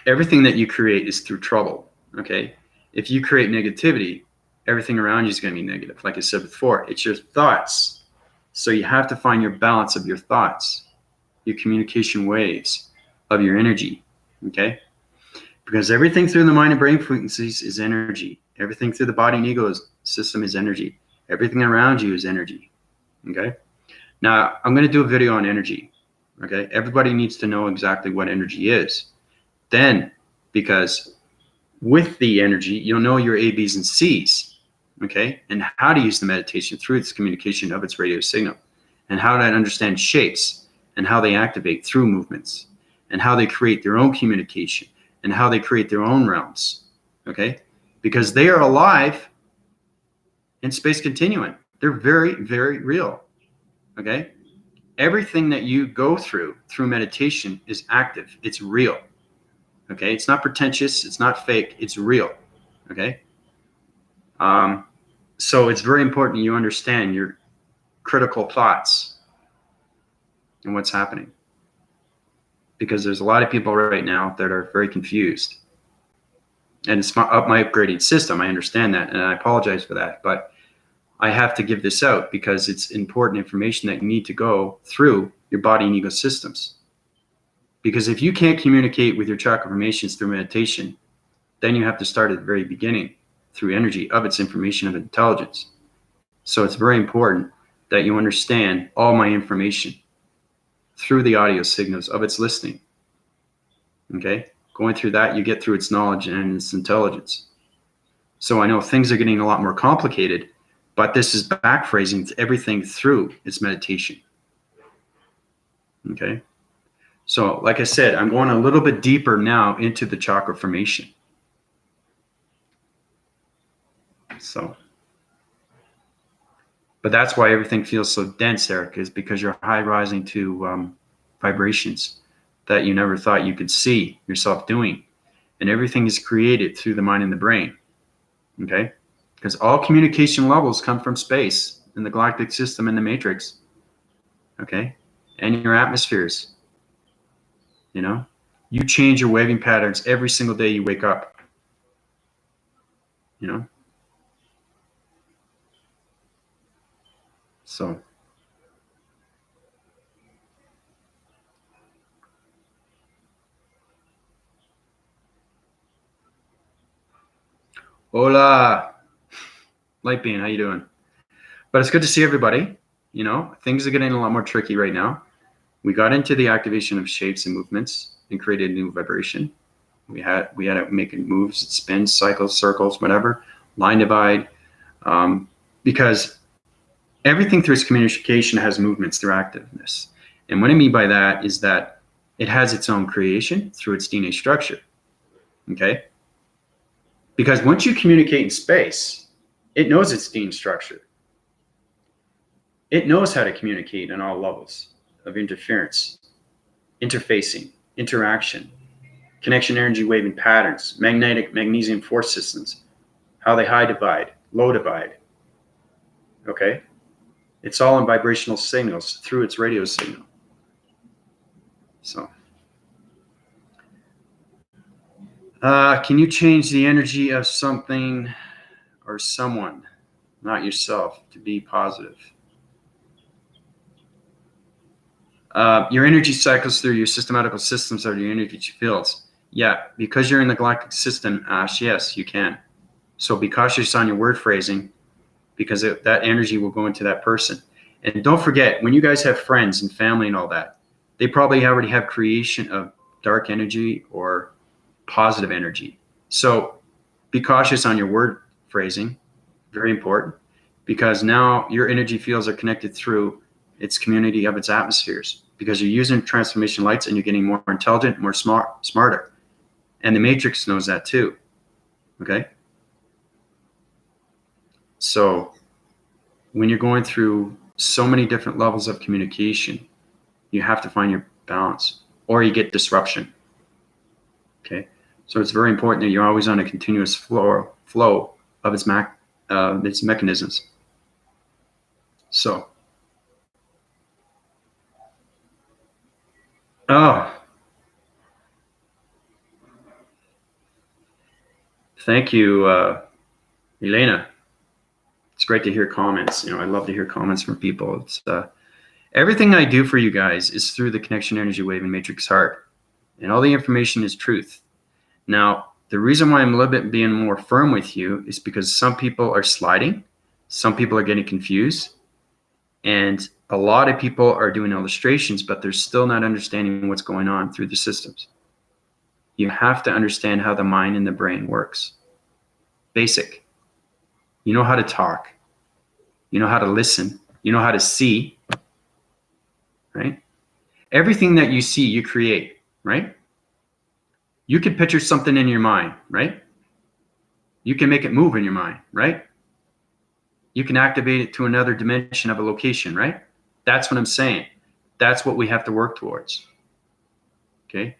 everything that you create is through trouble. Okay. If you create negativity, everything around you is going to be negative. Like I said before, it's your thoughts. So you have to find your balance of your thoughts, your communication waves of your energy. Okay. Because everything through the mind and brain frequencies is energy. Everything through the body and ego system is energy. Everything around you is energy. Okay. Now I'm going to do a video on energy. Okay. Everybody needs to know exactly what energy is. Then, because with the energy, you'll know your A, B's, and C's. Okay. And how to use the meditation through its communication of its radio signal, and how to understand shapes and how they activate through movements, and how they create their own communication, and how they create their own realms. Okay. Because they are alive in space continuum. They're very, very real. Okay. Everything that you go through meditation is active. It's real. Okay. It's not pretentious. It's not fake. It's real. Okay. So it's very important you understand your critical thoughts and what's happening. Because there's a lot of people right now that are very confused. And it's my upgraded system. I understand that, and I apologize for that. But I have to give this out because it's important information that you need to go through your body and ego systems. Because if you can't communicate with your chakra formations through meditation, then you have to start at the very beginning through energy of its information of intelligence. So it's very important that you understand all my information through the audio signals of its listening. Okay? Going through that, you get through its knowledge and its intelligence. So I know things are getting a lot more complicated, but this is backphrasing everything through its meditation. Okay? So like I said, I'm going a little bit deeper now into the chakra formation. So, but that's why everything feels so dense, Eric, is because you're high rising to vibrations that you never thought you could see yourself doing. And everything is created through the mind and the brain. Okay? Because all communication levels come from space in the galactic system and the matrix. Okay? And your atmospheres. You know? You change your waving patterns every single day you wake up. You know? So. Hola. Light being, how you doing? But it's good to see everybody. You know, things are getting a lot more tricky right now. We got into the activation of shapes and movements and created a new vibration. We had to make it moves, spins, cycles, circles, whatever, line divide, because everything through its communication has movements through activeness. And what I mean by that is that it has its own creation through its DNA structure. Okay? Because once you communicate in space, it knows its DNA structure. It knows how to communicate on all levels of interference, interfacing, interaction, connection energy waving patterns, magnetic magnesium force systems, how they high divide, low divide. Okay? It's all in vibrational signals through its radio signal. So, can you change the energy of something or someone, not yourself, to be positive? Your energy cycles through your systematical systems or your energy fields. Yeah, because you're in the galactic system, Ash, yes, you can. So be cautious on your word phrasing, because that energy will go into that person. And don't forget, when you guys have friends and family and all that, they probably already have creation of dark energy or positive energy. So be cautious on your word phrasing, very important, because now your energy fields are connected through its community of its atmospheres, because you're using transformation lights and you're getting more intelligent, more smarter. And the matrix knows that too. Okay? So when you're going through so many different levels of communication, you have to find your balance or you get disruption. Okay? So it's very important that you're always on a continuous flow of its mechanisms. So, thank you, Elena. It's great to hear comments. You know, I love to hear comments from people. It's everything I do for you guys is through the connection energy wave and matrix heart, and all the information is truth. Now, the reason why I'm a little bit being more firm with you is because some people are sliding, some people are getting confused, and a lot of people are doing illustrations, but they're still not understanding what's going on through the systems. You have to understand how the mind and the brain works. Basic. You know how to talk. You know how to listen. You know how to see, right? Everything that you see, you create, right? You can picture something in your mind, right? You can make it move in your mind, right? You can activate it to another dimension of a location, right? That's what I'm saying. That's what we have to work towards. Okay?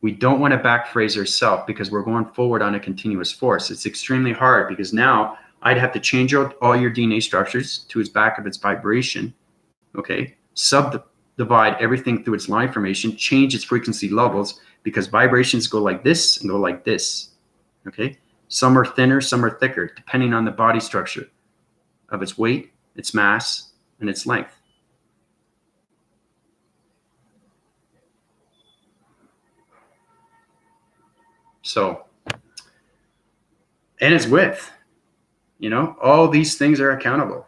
We don't want to backphrase ourselves because we're going forward on a continuous force. It's extremely hard because now I'd have to change out all your DNA structures to its back of its vibration. Okay? Subdivide everything through its line formation, change its frequency levels because vibrations go like this and go like this. Okay? Some are thinner, some are thicker, depending on the body structure of its weight, its mass, and its length. So, and its width, you know, all these things are accountable.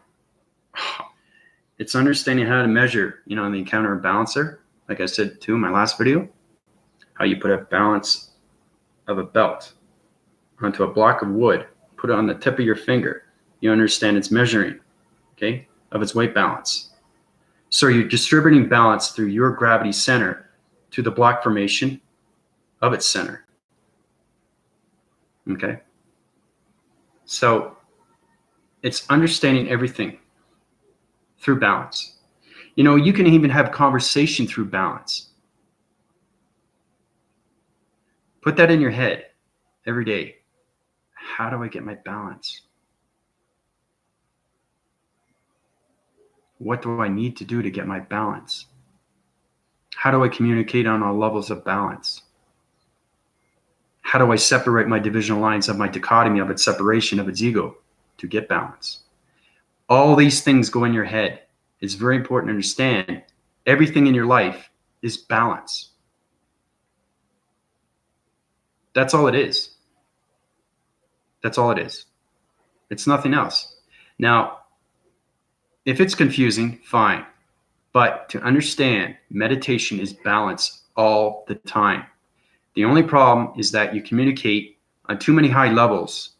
It's understanding how to measure, you know, the encounter balancer, like I said too in my last video, how you put a balance of a belt onto a block of wood, put it on the tip of your finger. You understand its measuring, okay, of its weight balance. So you're distributing balance through your gravity center to the block formation of its center. Okay? So it's understanding everything through balance. You know, you can even have conversation through balance. Put that in your head every day. How do I get my balance? What do I need to do to get my balance? How do I communicate on all levels of balance? How do I separate my divisional lines of my dichotomy of its separation of its ego to get balance? All these things go in your head. It's very important to understand everything in your life is balance. That's all it is. That's all it is. It's nothing else. Now, If it's confusing, fine. But to understand, meditation is balance all the time. The only problem is that you communicate on too many high levels.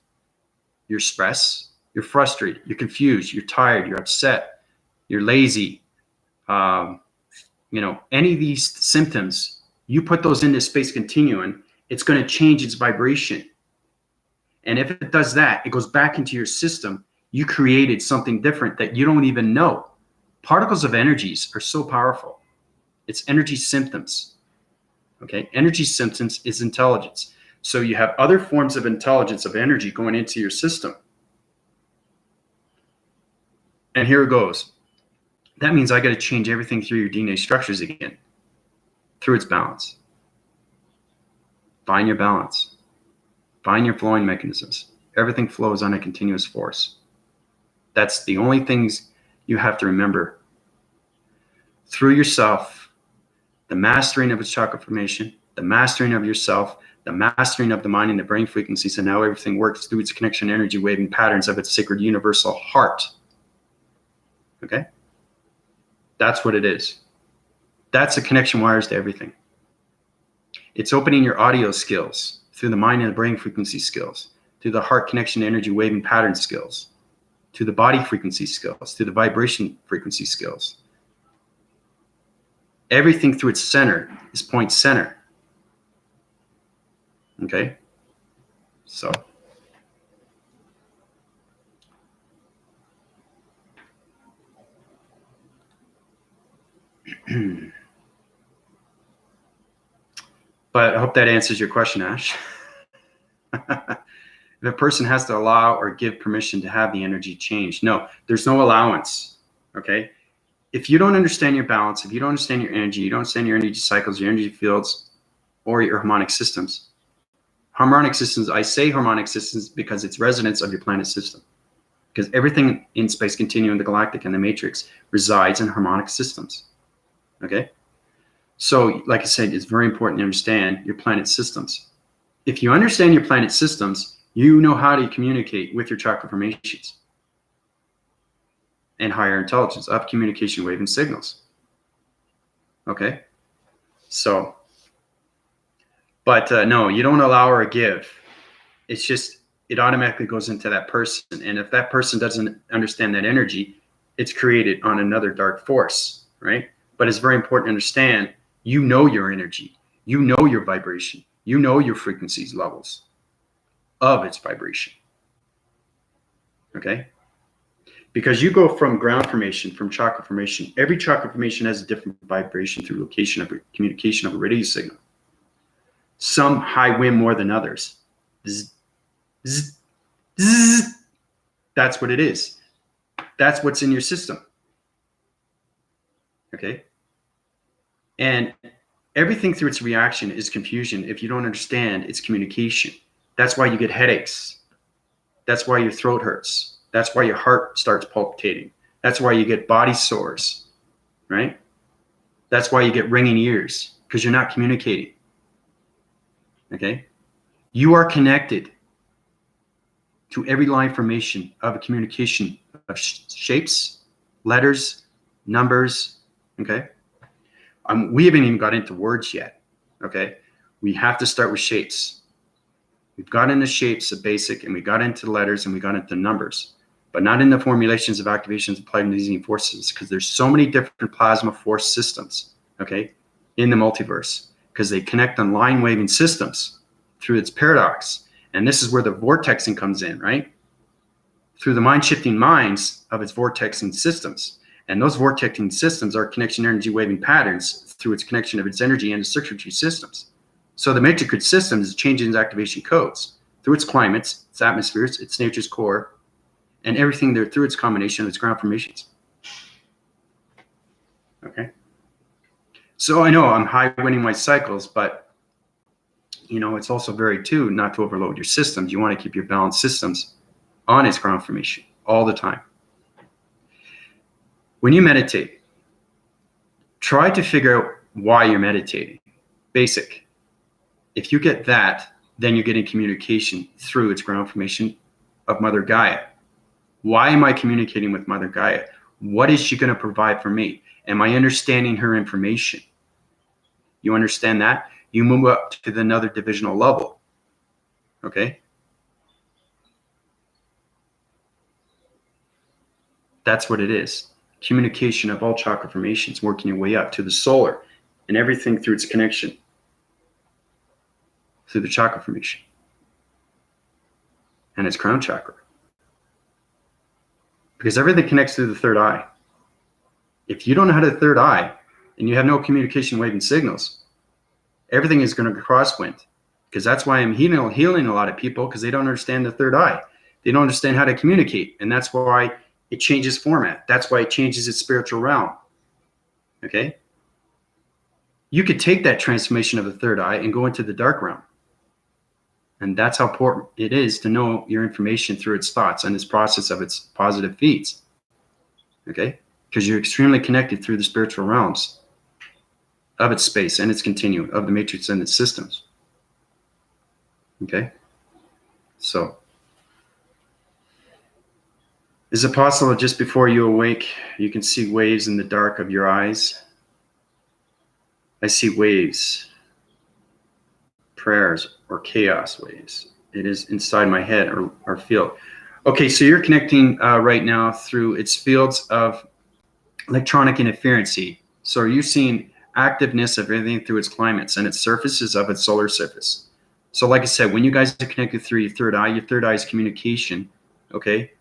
You're stressed, you're frustrated, you're confused, you're tired, you're upset, you're lazy. Any of these symptoms, you put those into space continuum, it's going to change its vibration. And if it does that, it goes back into your system. You created something different that you don't even know. Particles of energies are so powerful. It's energy symptoms. Okay, energy symptoms is intelligence. So you have other forms of intelligence of energy going into your system. And here it goes. That means I got to change everything through your DNA structures again, through its balance. Find your balance. Find your flowing mechanisms. Everything flows on a continuous force. That's the only things you have to remember. Through yourself, the mastering of its chakra formation, the mastering of yourself, the mastering of the mind and the brain frequencies, and how everything works through its connection energy waving patterns of its sacred universal heart. Okay? That's what it is. That's the connection wires to everything. It's opening your audio skills through the mind and the brain frequency skills, through the heart connection energy waving pattern skills, to the body frequency skills, to the vibration frequency skills. Everything through its center is point center. Okay? So. But I hope that answers your question, Ash. If a person has to allow or give permission to have the energy change, no, there's no allowance. Okay? If you don't understand your balance, if you don't understand your energy, you don't understand your energy cycles, your energy fields, or your harmonic systems. Harmonic systems, I say harmonic systems because it's resonance of your planet system. Because everything in space continuum, the galactic and the matrix resides in harmonic systems. Okay? So, like I said, it's very important to understand your planet systems. If you understand your planet systems, you know how to communicate with your chakra formations and higher intelligence of communication wave and signals. Okay? So, but no, you don't allow or give. It's just, it automatically goes into that person. And if that person doesn't understand that energy, it's created on another dark force, right? But it's very important to understand, you know your energy, you know your vibration, you know your frequencies levels of its vibration. Okay? Because you go from ground formation, from chakra formation. Every chakra formation has a different vibration through location of communication of a radio signal. Some high wind more than others. Zzz, zzz, zzz. That's what it is. That's what's in your system. Okay? And everything through its reaction is confusion if you don't understand its communication. That's why you get headaches. That's why your throat hurts. That's why your heart starts palpitating. That's why you get body sores, right? That's why you get ringing ears, because you're not communicating. Okay? You are connected to every line formation of a communication of shapes, letters, numbers. Okay? We haven't even got into words yet. Okay? We have to start with shapes. We've got into shapes of basic, and we got into letters, and we got into numbers, but not in the formulations of activations of plasma forces, because there's so many different plasma force systems, okay, in the multiverse, because they connect on line waving systems through its paradox. And this is where the vortexing comes in, right? Through the mind-shifting minds of its vortexing systems. And those vortexing systems are connection energy waving patterns through its connection of its energy and its circuitry systems. So the matrix system is changing its activation codes through its climates, its atmospheres, its nature's core, and everything there through its combination of its ground formations. Okay. So I know I'm high winning my cycles, but it's also very too not to overload your systems. You want to keep your balanced systems on its ground formation all the time. When you meditate, try to figure out why you're meditating. Basic. If you get that, then you're getting communication through its ground formation of Mother Gaia. Why am I communicating with Mother Gaia? What is she going to provide for me? Am I understanding her information? You understand that? You move up to the another divisional level. Okay? That's what it is. Communication of all chakra formations, working your way up to the solar and everything through its connection through the chakra formation and its crown chakra. Because everything connects through the third eye. If you don't know how to the third eye and you have no communication waving signals, everything is going to crosswind. Because that's why I'm healing a lot of people, because they don't understand the third eye. They don't understand how to communicate. And that's why it changes format. That's why it changes its spiritual realm. Okay? You could take that transformation of the third eye and go into the dark realm. And that's how important it is to know your information through its thoughts and its process of its positive feeds. Okay? Because you're extremely connected through the spiritual realms of its space and its continuum, of the matrix and its systems. Okay? So, is it possible just before you awake, you can see waves in the dark of your eyes? I see waves, prayers, or chaos waves. It is inside my head or field. Okay, so you're connecting right now through its fields of electronic interferency. So you're seeing activeness of everything through its climates and its surfaces of its solar surface. So like I said, when you guys are connected through your third eye's communication, okay,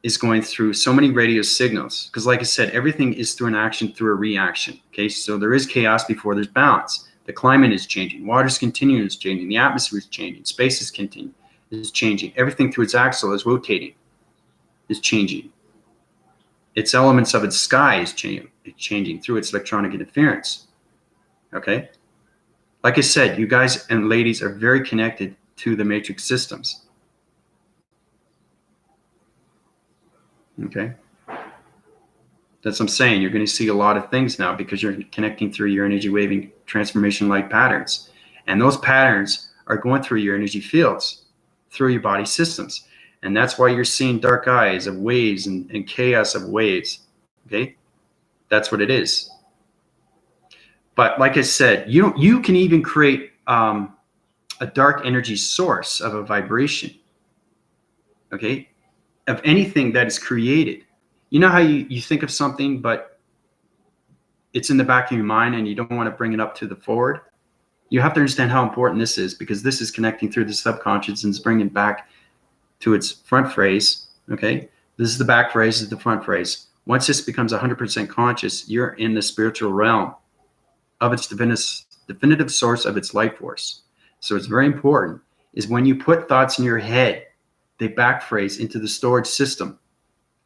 is going through so many radio signals. Because like I said, everything is through an action, through a reaction. Okay, so there is chaos before there's balance. The climate is changing. Water's continuing is changing. The atmosphere is changing. Space is changing. Everything through its axle is rotating, is changing. Its elements of its sky is changing through its electronic interference. Okay? Like I said, you guys and ladies are very connected to the matrix systems. Okay? That's what I'm saying. You're going to see a lot of things now because you're connecting through your energy waving transformation light patterns. And those patterns are going through your energy fields, through your body systems. And that's why you're seeing dark eyes of waves and chaos of waves. Okay? That's what it is. But like I said, you can even create a dark energy source of a vibration. Okay? Of anything that is created. You know how you think of something, but it's in the back of your mind and you don't want to bring it up to the forward? You have to understand how important this is, because this is connecting through the subconscious and is bringing it back to its front phrase. Okay? This is the back phrase, this is the front phrase. Once this becomes 100% conscious, you're in the spiritual realm of its definitive source of its life force. So it's very important is when you put thoughts in your head, they back phrase into the storage system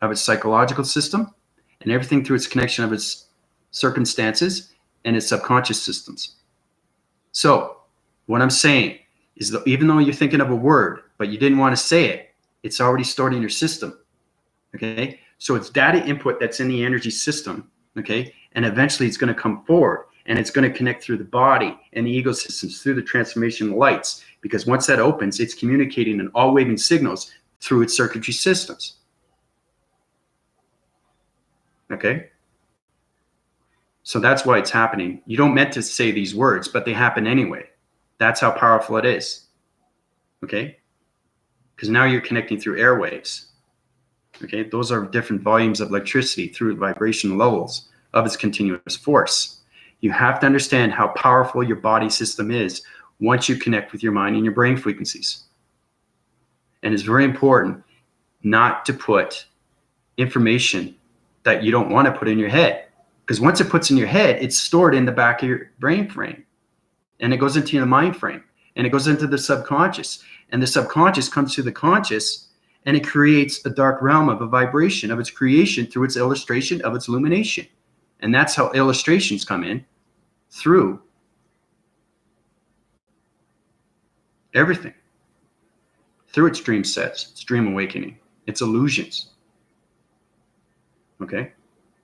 of its psychological system and everything through its connection of its circumstances and its subconscious systems. So what I'm saying is that even though you're thinking of a word, but you didn't want to say it, it's already stored in your system. Okay? So it's data input that's in the energy system. Okay? And eventually it's going to come forward and it's going to connect through the body and the ecosystems through the transformation lights. Because once that opens, it's communicating in all waving signals through its circuitry systems. Okay? So that's why it's happening. You don't meant to say these words, but they happen anyway. That's how powerful it is. Okay? Because now you're connecting through airwaves. Okay? Those are different volumes of electricity through vibration levels of its continuous force. You have to understand how powerful your body system is once you connect with your mind and your brain frequencies. And it's very important not to put information that you don't want to put in your head. Because once it puts in your head, it's stored in the back of your brain frame. And it goes into your mind frame. And it goes into the subconscious. And the subconscious comes to the conscious. And it creates a dark realm of a vibration of its creation through its illustration of its illumination. And that's how illustrations come in through everything. Through its dream sets, its dream awakening, its illusions. Okay?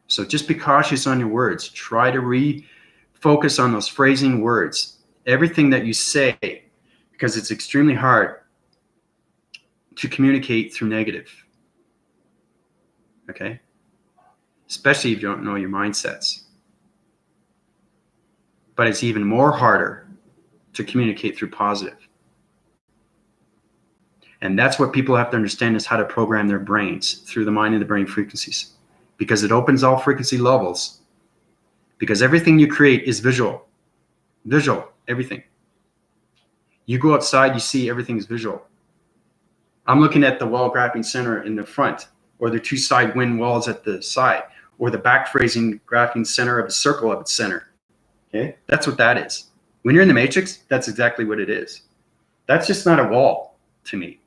So just be cautious on your words. Try to refocus on those phrasing words. Everything that you say, because it's extremely hard to communicate through negative. Okay? especially if you don't know your mindsets. But it's even more harder to communicate through positive. And that's what people have to understand, is how to program their brains through the mind and the brain frequencies, because it opens all frequency levels, because everything you create is visual, everything. You go outside, you see everything is visual. I'm looking at the wall graphing center in the front, or the two side wind walls at the side, or the back phrasing graphing center of a circle of its center. Okay, that's what that is. When you're in the matrix, that's exactly what it is. That's just not a wall to me.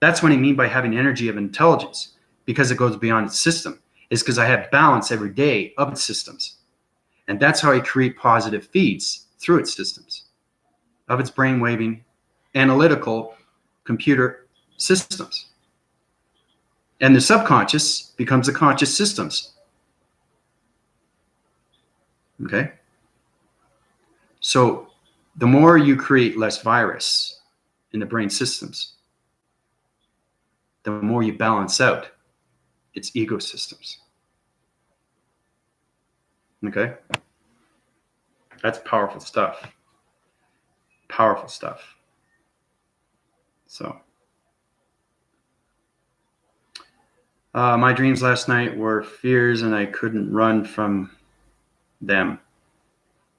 That's what I mean by having energy of intelligence, because it goes beyond its system, is because I have balance every day of its systems. And that's how I create positive feeds through its systems, of its brain waving, analytical computer systems. And the subconscious becomes the conscious systems. Okay? So the more you create less virus in the brain systems, the more you balance out its ecosystems. Okay? That's powerful stuff. Powerful stuff. So, my dreams last night were fears, and I couldn't run from them.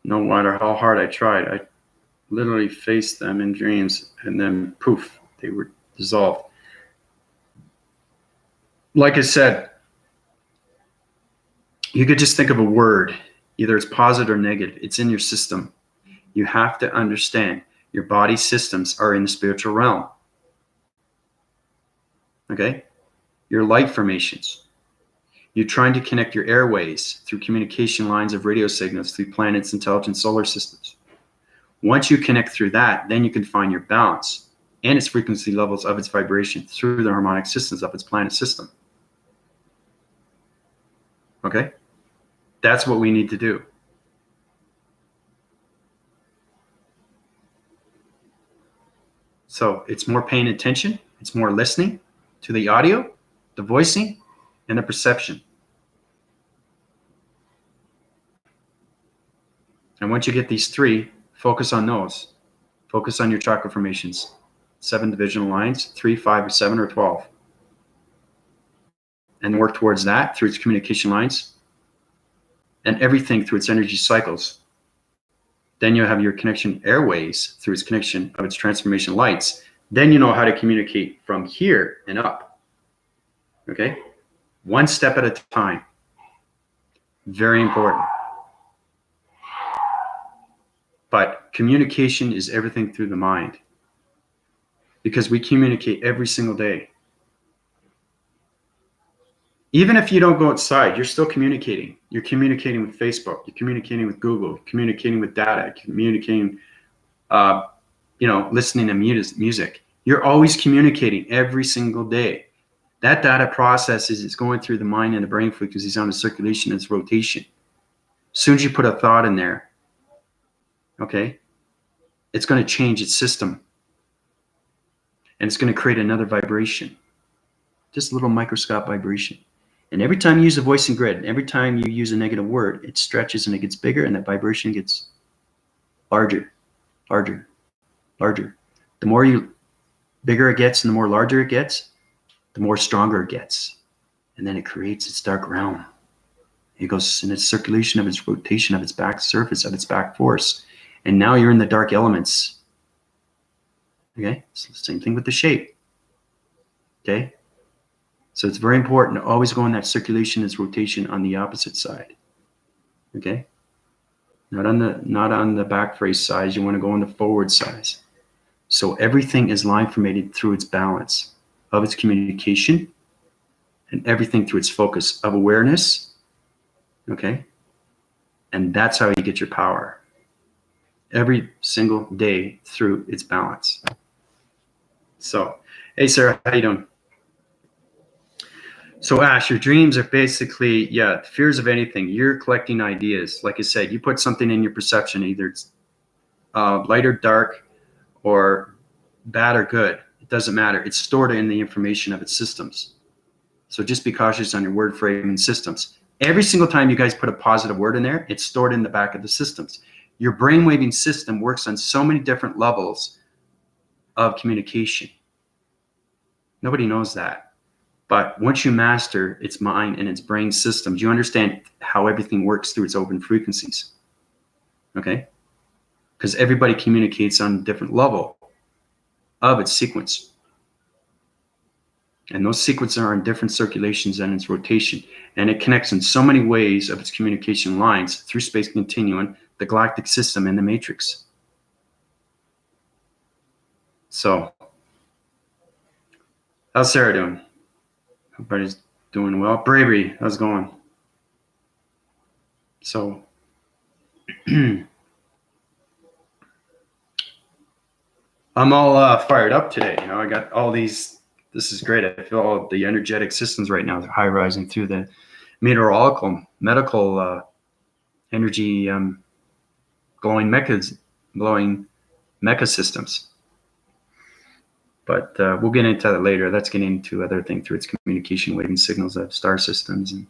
No matter how hard I tried, I literally faced them in dreams, and then poof, they were dissolved. Like I said, you could just think of a word, either it's positive or negative. It's in your system. You have to understand your body systems are in the spiritual realm. Okay? Your light formations. You're trying to connect your airways through communication lines of radio signals through planets, intelligent solar systems. Once you connect through that, then you can find your balance and its frequency levels of its vibration through the harmonic systems of its planet system. Okay? That's what we need to do. So it's more paying attention, it's more listening to the audio, the voicing, and the perception. And once you get these three, focus on those. Focus on your chakra formations. 7 divisional lines, 3, 5, or 7, or 12. And work towards that through its communication lines and everything through its energy cycles. Then you'll have your connection airways through its connection of its transformation lights. Then you know how to communicate from here and up. Okay? One step at a time. Very important. But communication is everything through the mind, because we communicate every single day. Even if you don't go outside, you're still communicating. You're communicating with Facebook. You're communicating with Google. You're communicating with data. You're communicating, listening to music. You're always communicating every single day. That data processes is going through the mind and the brain frequencies on the circulation and its rotation. As soon as you put a thought in there, okay, it's going to change its system. And it's going to create another vibration. Just a little microscopic vibration. And every time you use a voicing grid, every time you use a negative word, it stretches and it gets bigger, and that vibration gets larger, larger, larger. The more bigger it gets and the more larger it gets, the more stronger it gets. And then it creates its dark realm. It goes in its circulation of its rotation of its back surface, of its back force. And now you're in the dark elements. Okay? So same thing with the shape. Okay? So it's very important to always go in that circulation and its rotation on the opposite side. Okay? Not on the back face side. You want to go on the forward side. So everything is line formated through its balance of its communication, and everything through its focus of awareness. Okay? And that's how you get your power. Every single day through its balance. So, hey Sarah, how you doing? So Ash, your dreams are basically, fears of anything. You're collecting ideas. Like I said, you put something in your perception, either it's light or dark, or bad or good. It doesn't matter. It's stored in the information of its systems. So just be cautious on your word framing systems. Every single time you guys put a positive word in there, it's stored in the back of the systems. Your brainwaving system works on so many different levels of communication. Nobody knows that. But once you master its mind and its brain systems, you understand how everything works through its open frequencies. Okay? Because everybody communicates on a different level of its sequence. And those sequences are in different circulations and its rotation. And it connects in so many ways of its communication lines through space continuum, the galactic system, and the matrix. So, how's Sarah doing? Everybody's doing well. Bravery, how's it going? So, I'm all fired up today. You know, I got all these. This is great. I feel all the energetic systems right now high rising through the meteorological, medical energy glowing mecha systems. But we'll get into that later. That's getting into other things through its communication waving signals of star systems and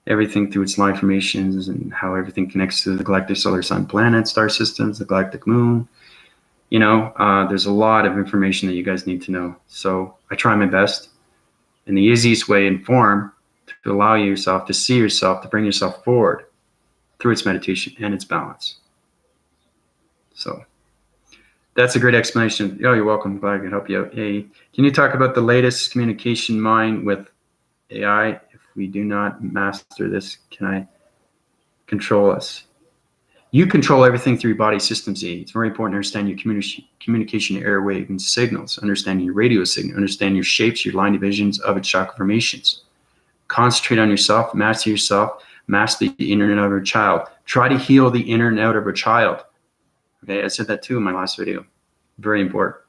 everything through its line formations and how everything connects to the galactic solar sun planet star systems, the galactic moon. You know, there's a lot of information that you guys need to know. So I try my best in the easiest way and form to allow yourself to see yourself, to bring yourself forward through its meditation and its balance. So that's a great explanation. Oh, you're welcome. Glad I can help you out. Hey, can you talk about the latest communication mind with AI? If we do not master this, can I control us? You control everything through your body systems. It's very important to understand your communication airwave and signals, understanding your radio signal, understand your shapes, your line divisions of its chakra formations. Concentrate on yourself, master the inner and outer child. Try to heal the inner and outer of a child. Okay, I said that too in my last video. Very important.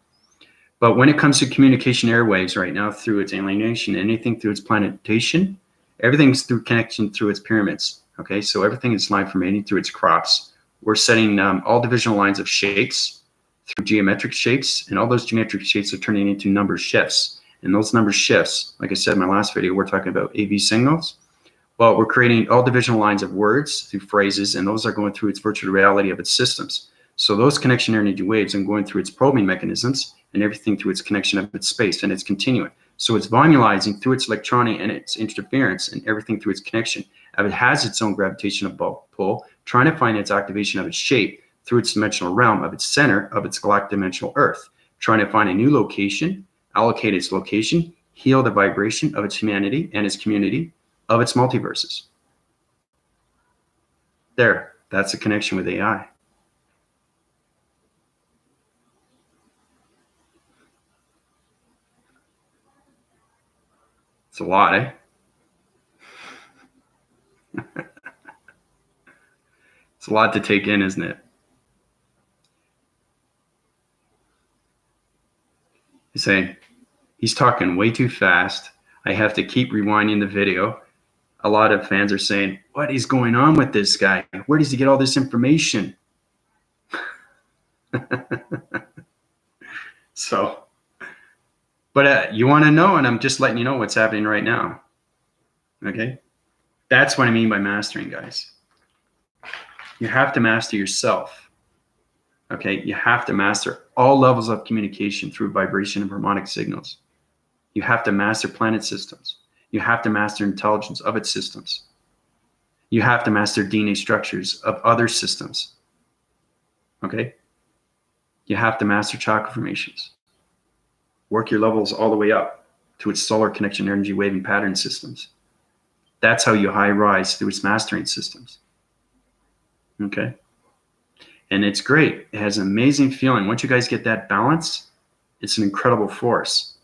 But when it comes to communication airwaves right now, through its alienation, anything through its planetation, everything's through connection through its pyramids. Okay, so everything is line formating through its crops. We're setting all divisional lines of shapes through geometric shapes, and all those geometric shapes are turning into number shifts. And those number shifts, like I said in my last video, we're talking about AV signals. Well, we're creating all divisional lines of words through phrases, and those are going through its virtual reality of its systems. So those connection energy waves are going through its probing mechanisms and everything through its connection of its space and its continuum. So it's volumizing through its electronic and its interference and everything through its connection. It has its own gravitational pull, trying to find its activation of its shape through its dimensional realm of its center of its galactic dimensional Earth, trying to find a new location, allocate its location, heal the vibration of its humanity and its community of its multiverses. There, that's the connection with AI. It's a lot, eh? It's a lot to take in, isn't it? He's saying, he's talking way too fast. I have to keep rewinding the video. A lot of fans are saying, what is going on with this guy? Where does he get all this information? So, but you want to know, and I'm just letting you know what's happening right now. Okay? That's what I mean by mastering, guys. You have to master yourself. Okay? You have to master all levels of communication through vibration and harmonic signals. You have to master planet systems. You have to master intelligence of its systems. You have to master DNA structures of other systems. Okay? You have to master chakra formations. Work your levels all the way up to its solar connection energy waving pattern systems. That's how you high rise through its mastering systems. Okay? And it's great. It has an amazing feeling. Once you guys get that balance, it's an incredible force.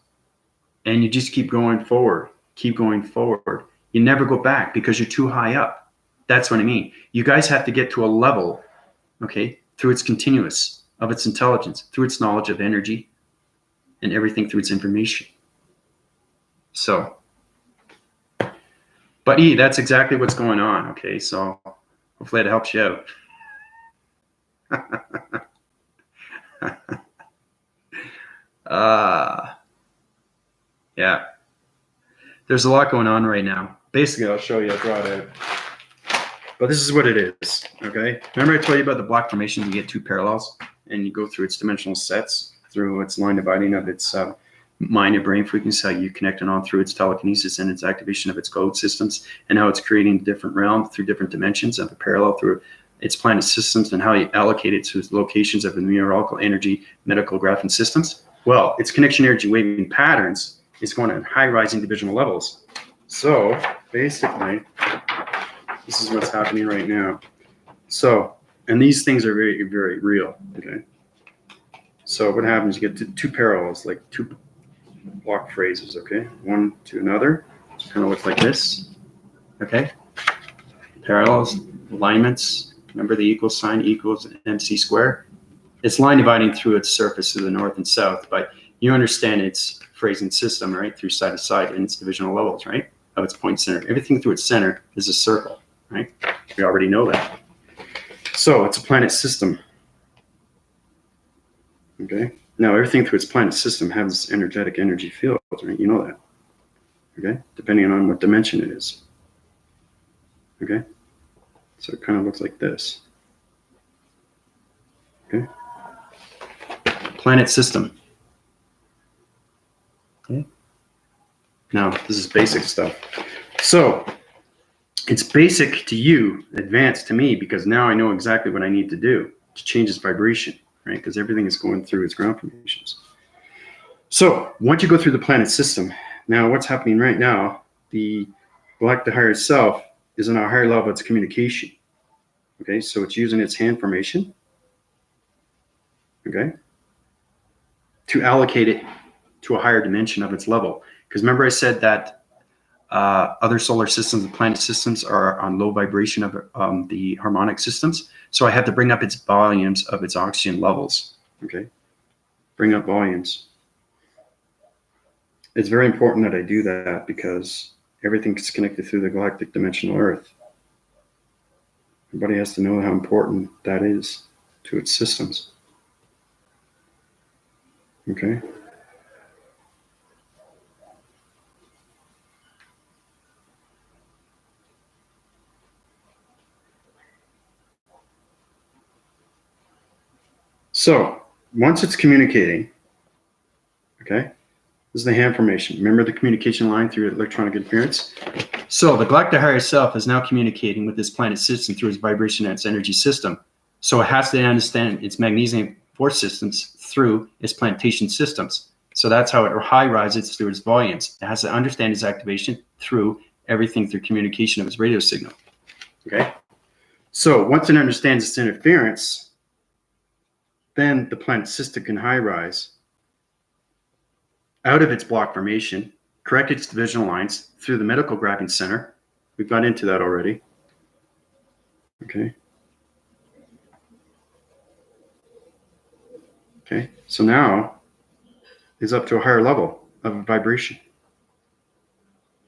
And you just keep going forward. Keep going forward. You never go back because you're too high up. That's what I mean. You guys have to get to a level, okay, through its continuous of its intelligence, through its knowledge of energy, and everything through its information. So, but that's exactly what's going on. Okay, so hopefully it helps you out. Yeah, there's a lot going on right now. basically, I'll show you. I draw it out. But this is what it is, okay? Remember I told you about the block formation? You get two parallels, and you go through its dimensional sets, through its line dividing of its mind and brain frequency, how you connect it on through its telekinesis and its activation of its code systems, and how it's creating different realms through different dimensions of the parallel through its planet systems, and how you allocate it to its locations of the numerical energy medical graphing systems. Well, its connection energy waving patterns is going at high rising divisional levels. So basically, this is what's happening right now. So, and these things are very, very real, okay? So what happens, you get two parallels, like two block phrases, okay? One to another. It kind of looks like this, okay? Parallels, alignments. Remember the equal sign equals MC square? It's line dividing through its surface to the north and south, but you understand its phrasing system, right? Through side to side and its divisional levels, right? Of its point center. Everything through its center is a circle, right? We already know that. So it's a planet system. Okay. Now everything through its planet system has energetic energy fields, right? You know that. Okay. Depending on what dimension it is. Okay. So it kind of looks like this. Okay. Planet system. Okay. Now this is basic stuff. So it's basic to you, advanced to me, because now I know exactly what I need to do to change its vibration, right? Because everything is going through its ground formations. So once you go through the planet system, now what's happening right now, the galactic higher self is on a higher level of its communication. Okay, so it's using its hand formation, okay, to allocate it to a higher dimension of its level. Because remember I said that other solar systems and planet systems are on low vibration of the harmonic systems. So I have to bring up its volumes of its oxygen levels. Okay, bring up volumes. It's very important that I do that because everything is connected through the galactic dimensional Earth. Everybody has to know how important that is to its systems. Okay. So once it's communicating, okay, this is the hand formation. Remember the communication line through electronic interference? So the galactic higher self is now communicating with this planet system through its vibration and its energy system. So it has to understand its magnesium force systems through its plantation systems. So that's how it high rises through its volumes. It has to understand its activation through everything through communication of its radio signal. Okay. So once it understands its interference, then the planet system can high rise out of its block formation, correct its divisional lines through the medical graphing center. We've got into that already. Okay. Okay. So now it's up to a higher level of vibration.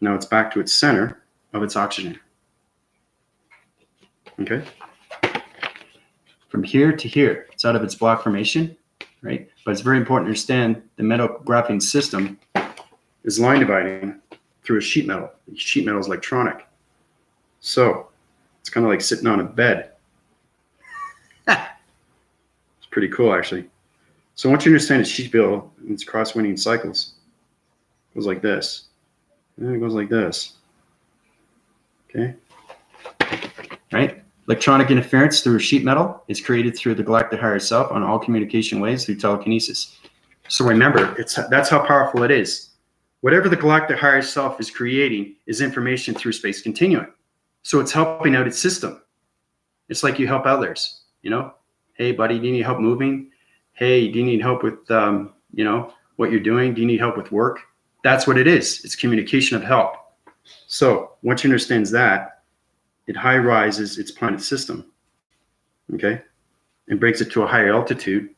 Now it's back to its center of its oxygen. Okay. From here to here, it's out of its block formation, right? But it's very important to understand the metal graphing system is line dividing through a sheet metal. The sheet metal is electronic. So it's kind of like sitting on a bed. It's pretty cool, actually. So once you understand its sheet metal and its cross-winning cycles, it goes like this. And it goes like this. Okay. Right? Electronic interference through sheet metal is created through the galactic higher self on all communication ways through telekinesis. So remember, that's how powerful it is. Whatever the galactic higher self is creating is information through space continuum. So it's helping out its system. It's like you help others, you know? Hey, buddy, do you need help moving? Hey, do you need help with, you know, what you're doing? Do you need help with work? That's what it is. It's communication of help. So once you understand that, it high rises its planet system, okay, and brings it to a higher altitude,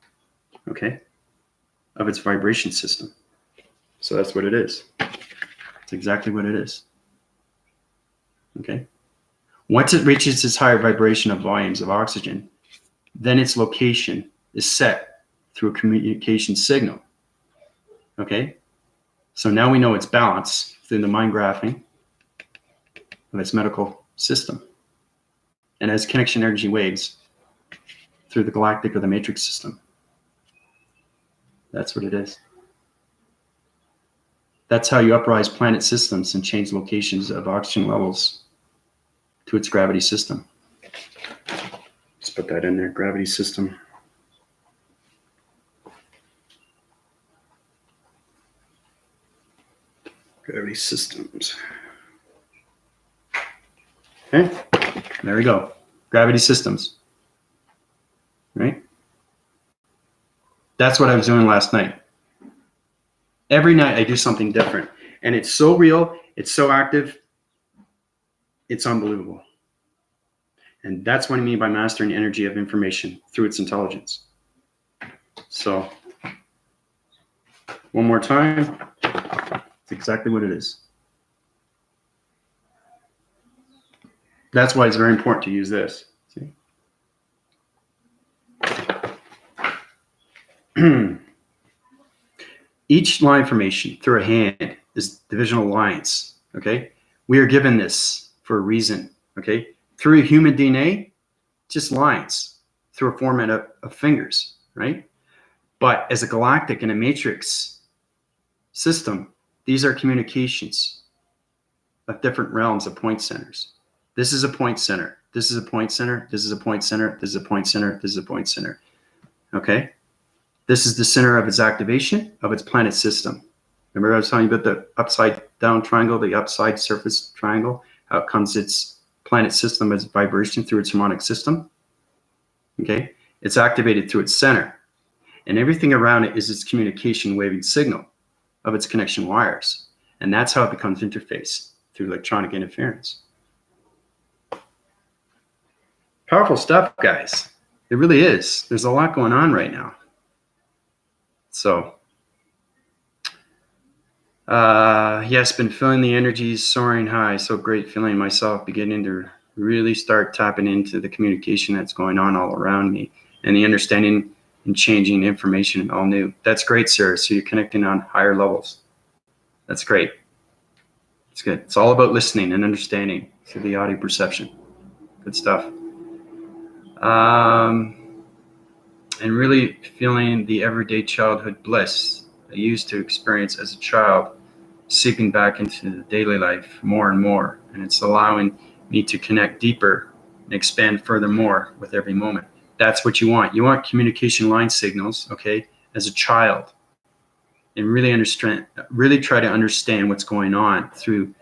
okay, of its vibration system. So that's what it is. It's exactly what it is. Okay. Once it reaches its higher vibration of volumes of oxygen, then its location is set through a communication signal. Okay. So now we know its balance through the mind graphing. of its medical system and has connection energy waves through the galactic or the matrix system. That's what it is. That's how you uprise planet systems and change locations of oxygen levels to its gravity system. Let's put that in there, gravity system. Gravity systems. Okay, there we go. Gravity systems. Right? That's what I was doing last night. Every night I do something different. And it's so real, it's so active, it's unbelievable. And that's what I mean by mastering energy of information through its intelligence. So, one more time, it's exactly what it is. That's why it's very important to use this. See? Each line formation through a hand is divisional lines, okay? We are given this for a reason, okay? Through human DNA, just lines through a format of fingers, right? But as a galactic and a matrix system, these are communications of different realms of point centers. This is a point center. This is a point center. This is a point center. This is a point center. This is a point center, okay? This is the center of its activation of its planet system. Remember I was telling you about the upside down triangle, the upside surface triangle, how it comes its planet system as vibration through its harmonic system. Okay, it's activated through its center. And everything around it is its communication waving signal of its connection wires. And that's how it becomes interface through electronic interference. Powerful stuff, guys. It really is. There's a lot going on right now. So, yes, been feeling the energies soaring high. So great feeling myself, beginning to really start tapping into the communication that's going on all around me and the understanding and changing information all new. That's great, Sarah. So you're connecting on higher levels. That's great. It's good. It's all about listening and understanding through the audio perception. Good stuff. And really feeling the everyday childhood bliss I used to experience as a child, seeping back into the daily life more and more. And it's allowing me to connect deeper and expand furthermore with every moment. That's what you want. You want communication line signals, okay, as a child. And really try to understand what's going on through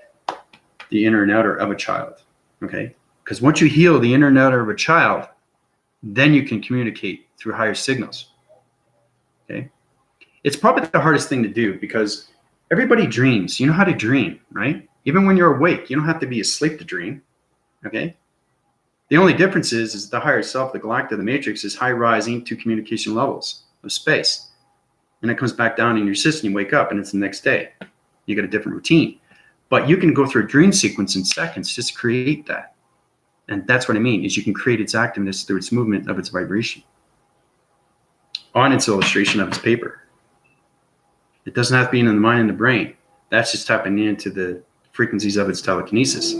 the inner and outer of a child, okay? Because once you heal the inner and outer of a child, then you can communicate through higher signals, okay? It's probably the hardest thing to do because everybody dreams. You know how to dream, right? Even when you're awake, you don't have to be asleep to dream, okay? The only difference is the higher self, the galactic, the matrix, is high rising to communication levels of space. And it comes back down in your system, you wake up, and it's the next day. You get a different routine. But you can go through a dream sequence in seconds, just create that. And that's what I mean, is you can create its activeness through its movement of its vibration on its illustration of its paper. It doesn't have to be in the mind and the brain. That's just tapping into the frequencies of its telekinesis.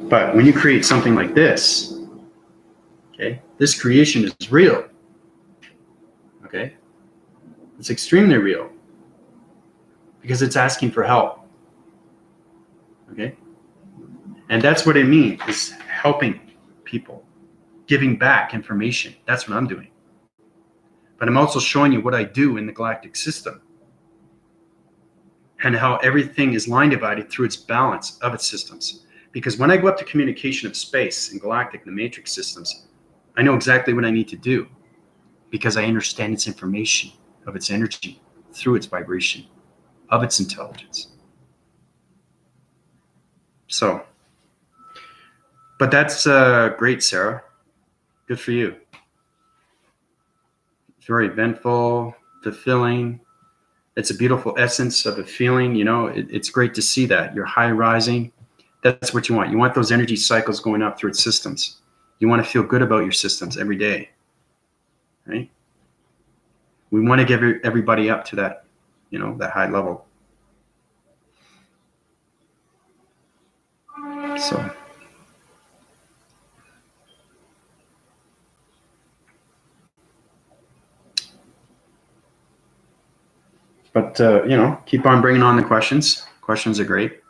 But when you create something like this, okay, this creation is real. Okay? It's extremely real because it's asking for help. Okay? And that's what it means, is helping people, giving back information. That's what I'm doing. But I'm also showing you what I do in the galactic system and how everything is line divided through its balance of its systems. Because when I go up to communication of space and galactic and the matrix systems, I know exactly what I need to do because I understand its information of its energy through its vibration of its intelligence. So, but that's great, Sarah. Good for you. It's very eventful, fulfilling. It's a beautiful essence of a feeling. You know, it's great to see that. You're high rising. That's what you want. You want those energy cycles going up through its systems. You want to feel good about your systems every day, right? We want to give everybody up to that, you know, that high level. So, but keep on bringing on the questions. Questions are great.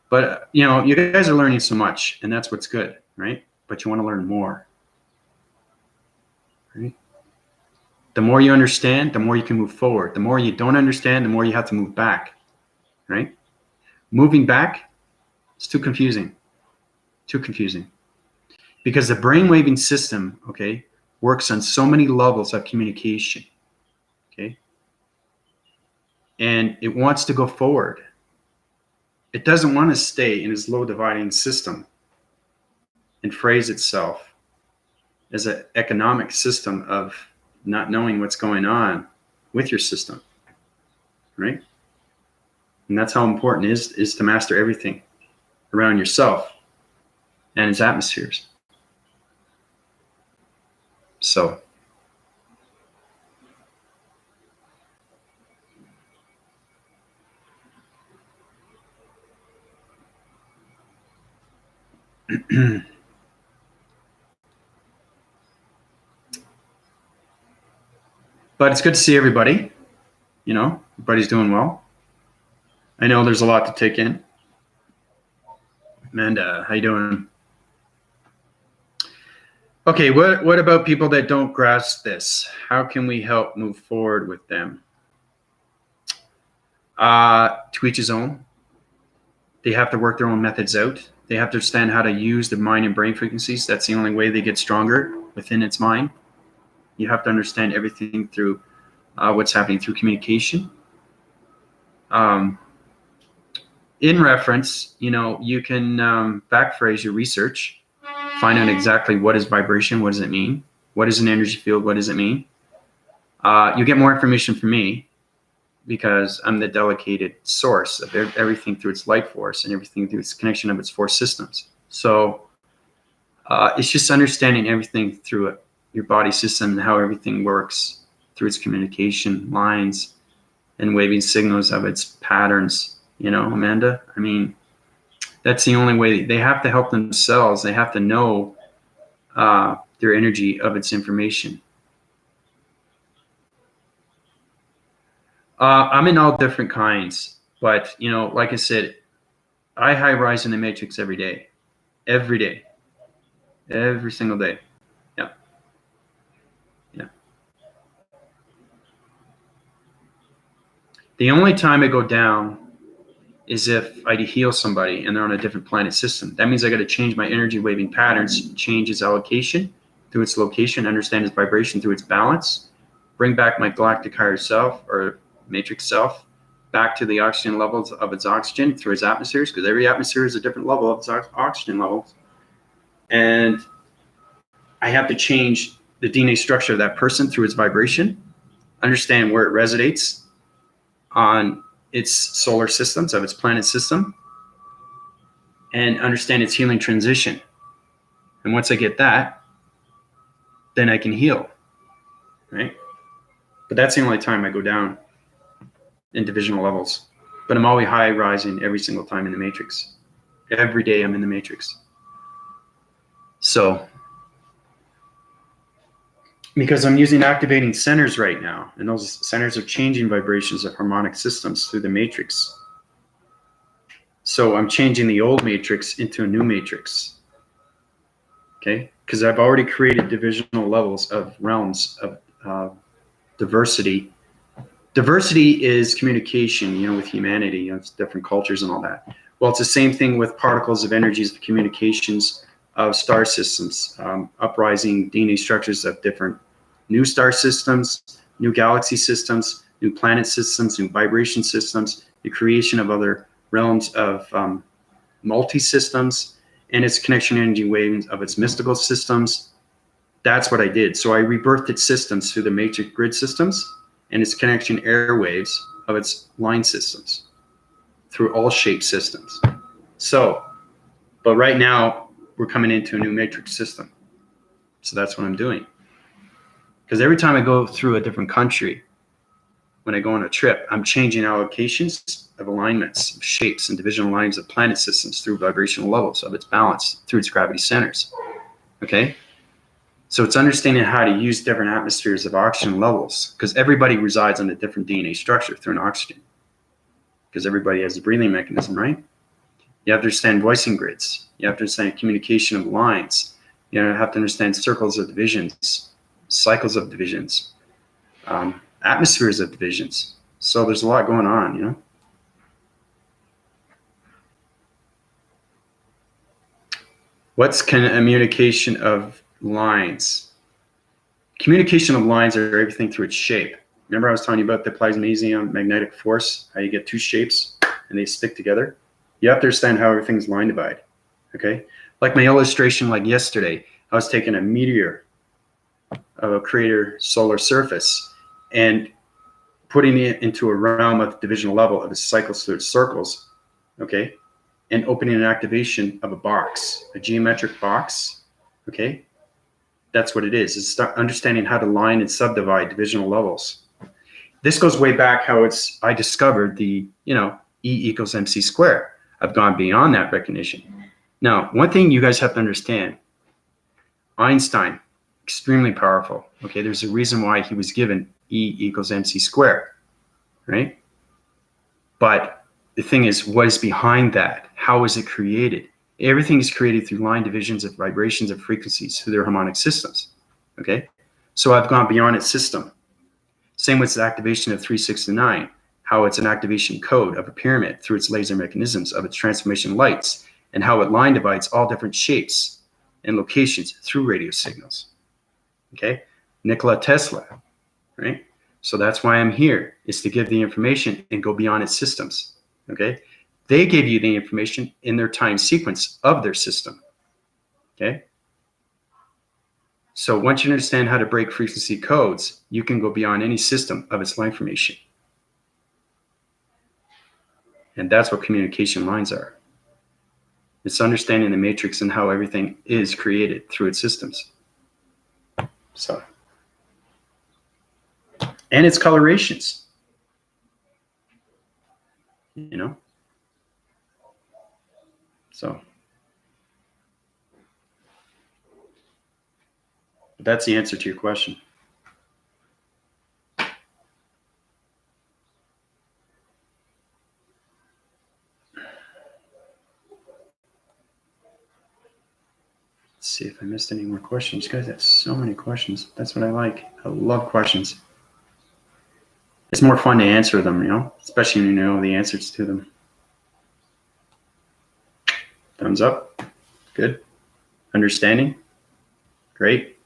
But you guys are learning so much, and that's what's good, right? But you want to learn more, right? The more you understand, the more you can move forward. The more you don't understand, the more you have to move back, right? Moving back is too confusing. Too confusing. Because the brainwaving system, okay, works on so many levels of communication, okay? And it wants to go forward. It doesn't want to stay in its low dividing system and phrase itself as an economic system of not knowing what's going on with your system, right? And that's how important it is to master everything around yourself and its atmospheres. So but it's good to see everybody. Everybody's doing well. I know there's a lot to take in. Amanda, how you doing? Okay, what about people that don't grasp this? How can we help move forward with them? To each his own. They have to work their own methods out. They have to understand how to use the mind and brain frequencies. That's the only way they get stronger within its mind. You have to understand everything through what's happening through communication. In reference, you can backphrase your research, find out exactly what is vibration, what does it mean? What is an energy field, what does it mean? You get more information from me because I'm the delegated source of everything through its light force and everything through its connection of its four systems. So it's just understanding everything through your body system and how everything works through its communication lines and waving signals of its patterns. Amanda, I mean, that's the only way. They have to help themselves. They have to know their energy of its information. I'm in all different kinds, but like I said, I high rise in the matrix every day, every single day. Yeah. The only time I go down is if I heal somebody and they're on a different planet system. That means I got to change my energy waving patterns, change its allocation through its location, understand its vibration through its balance, bring back my galactic higher self or matrix self back to the oxygen levels of its oxygen through its atmospheres, because every atmosphere is a different level of its oxygen levels. And I have to change the DNA structure of that person through its vibration, understand where it resonates on its solar systems of its planet system, and understand its healing transition. And once I get that, then I can heal, right? But that's the only time I go down in divisional levels. But I'm always high rising every single time in the matrix. Every day I'm in the matrix. So, because I'm using activating centers right now, and those centers are changing vibrations of harmonic systems through the matrix. So I'm changing the old matrix into a new matrix. Okay, because I've already created divisional levels of realms of diversity. Diversity is communication, with humanity, it's different cultures and all that. Well, it's the same thing with particles of energies, the communications of star systems, uprising DNA structures of different new star systems, new galaxy systems, new planet systems, new vibration systems, the creation of other realms of multi-systems, and its connection energy waves of its mystical systems. That's what I did. So I rebirthed its systems through the matrix grid systems and its connection airwaves of its line systems through all shape systems. So, but right now we're coming into a new matrix system. So that's what I'm doing. Because every time I go through a different country, when I go on a trip, I'm changing allocations of alignments, of shapes, and divisional lines of planet systems through vibrational levels of its balance through its gravity centers. Okay? So it's understanding how to use different atmospheres of oxygen levels, because everybody resides on a different DNA structure through an oxygen, because everybody has a breathing mechanism, right? You have to understand voicing grids. You have to understand communication of lines. You have to understand circles of divisions, cycles of divisions, atmospheres of divisions. So there's a lot going on, What's communication of lines? Communication of lines are everything through its shape. Remember I was telling you about the plasmasium magnetic force, how you get two shapes and they stick together? You have to understand how everything's line divided, okay? Like my illustration like yesterday, I was taking a meteor of a crater solar surface and putting it into a realm of divisional level of its cycles through its circles, okay? And opening an activation of a box, a geometric box, okay? That's what it is. It's understanding how to line and subdivide divisional levels. This goes way back how I discovered the, E equals MC squared. I've gone beyond that recognition. Now, one thing you guys have to understand, Einstein, extremely powerful. Okay, there's a reason why he was given E equals MC squared, right? But the thing is, what is behind that? How is it created? Everything is created through line divisions of vibrations of frequencies through their harmonic systems, okay? So I've gone beyond its system. Same with the activation of 369, how it's an activation code of a pyramid through its laser mechanisms of its transformation lights, and how it line divides all different shapes and locations through radio signals, okay? Nikola Tesla, right? So that's why I'm here, is to give the information and go beyond its systems, okay? They give you the information in their time sequence of their system, okay? So once you understand how to break frequency codes, you can go beyond any system of its line formation. And that's what communication lines are. It's understanding the matrix and how everything is created through its systems. So, and its colorations, So that's the answer to your question. Let's see if I missed any more questions. You guys have so many questions. That's what I like. I love questions. It's more fun to answer them, especially when you know the answers to them. Thumbs up. Good. Understanding. Great.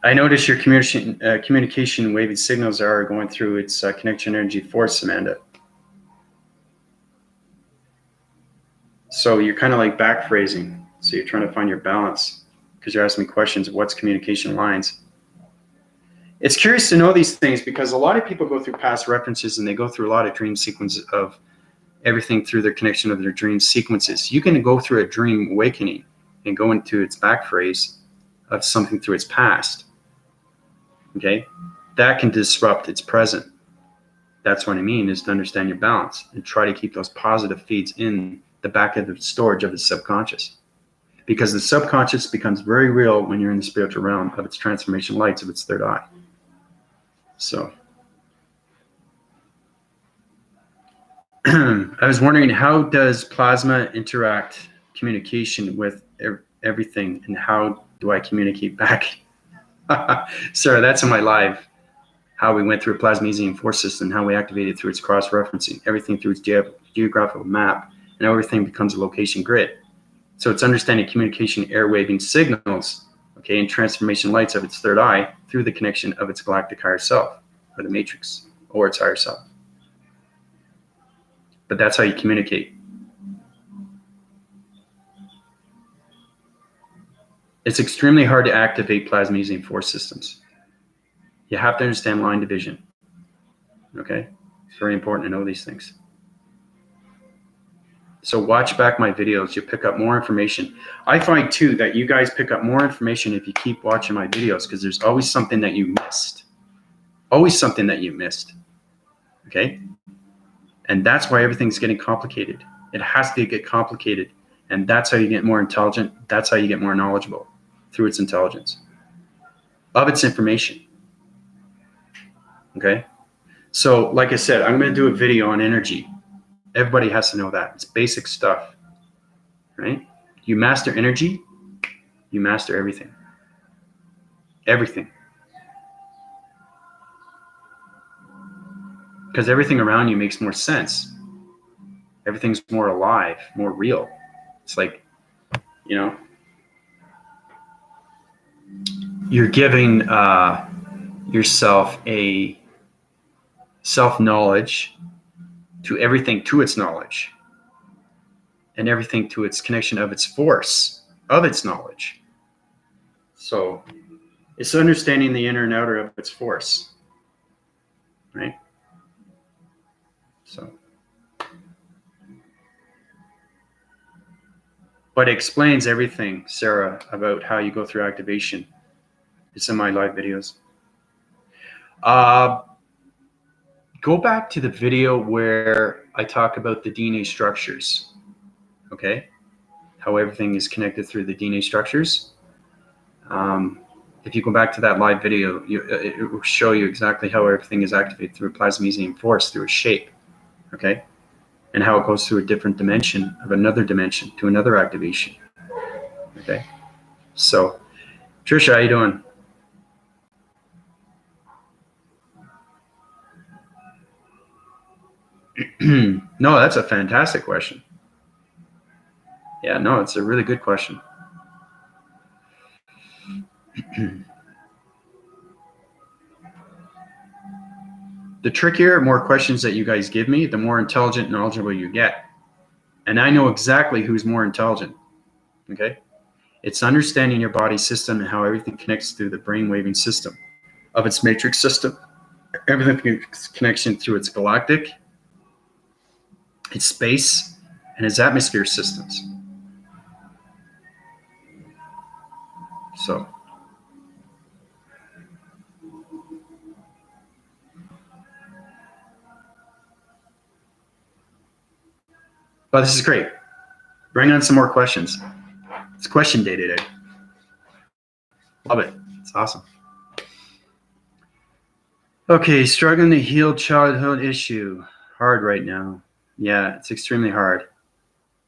I notice your communication wavy signals are going through its connection energy force, Amanda. So you're kind of like back phrasing. So you're trying to find your balance because you're asking me questions. What's communication lines? It's curious to know these things because a lot of people go through past references and they go through a lot of dream sequences of everything through their connection of their dream sequences. You can go through a dream awakening and go into its back phrase of something through its past. Okay? That can disrupt its present. That's what I mean, is to understand your balance and try to keep those positive feeds in the back of the storage of the subconscious. Because the subconscious becomes very real when you're in the spiritual realm of its transformation lights of its third eye. So I was wondering, how does plasma interact communication with everything, and how do I communicate back? Sarah, that's in my live, how we went through a plasmasium force system, how we activated through its cross-referencing, everything through its geographical map, and everything becomes a location grid. So it's understanding communication airwaving signals, okay, and transformation lights of its third eye through the connection of its galactic higher self, or the matrix, or its higher self. But that's how you communicate. It's extremely hard to activate plasmasium force systems. You have to understand line division. Okay? It's very important to know these things. So watch back my videos. You'll pick up more information. I find too that you guys pick up more information if you keep watching my videos, because there's always something that you missed. Always something that you missed. Okay? And that's why everything's getting complicated. It has to get complicated. And that's how you get more intelligent. That's how you get more knowledgeable, through its intelligence of its information. Okay? So like I said, I'm going to do a video on energy. Everybody has to know that. It's basic stuff, right? You master energy, you master everything. Everything. Because everything around you makes more sense. Everything's more alive, more real. It's like, you know, you're giving yourself a self-knowledge to everything, to its knowledge, and everything to its connection of its force, of its knowledge. So it's understanding the inner and outer of its force, right? So, but it explains everything, Sarah, about how you go through activation. It's in my live videos. Go back to the video where I talk about the DNA structures, okay? How everything is connected through the DNA structures. If you go back to that live video, it will show you exactly how everything is activated through a plasmesium force, through a shape, okay? And how it goes through a different dimension of another dimension to another activation, okay? So, Trisha, how you doing? No, that's a fantastic question. Yeah, no, it's a really good question. The trickier, more questions that you guys give me, the more intelligent and knowledgeable you get. And I know exactly who's more intelligent, okay? It's understanding your body system and how everything connects through the brain-waving system of its matrix system. Everything connection through its galactic, its space, and its atmosphere systems. So, but this is great. Bring on some more questions. It's question day today. Love it. It's awesome. Okay, struggling to heal childhood issue. Hard right now. Yeah, it's extremely hard.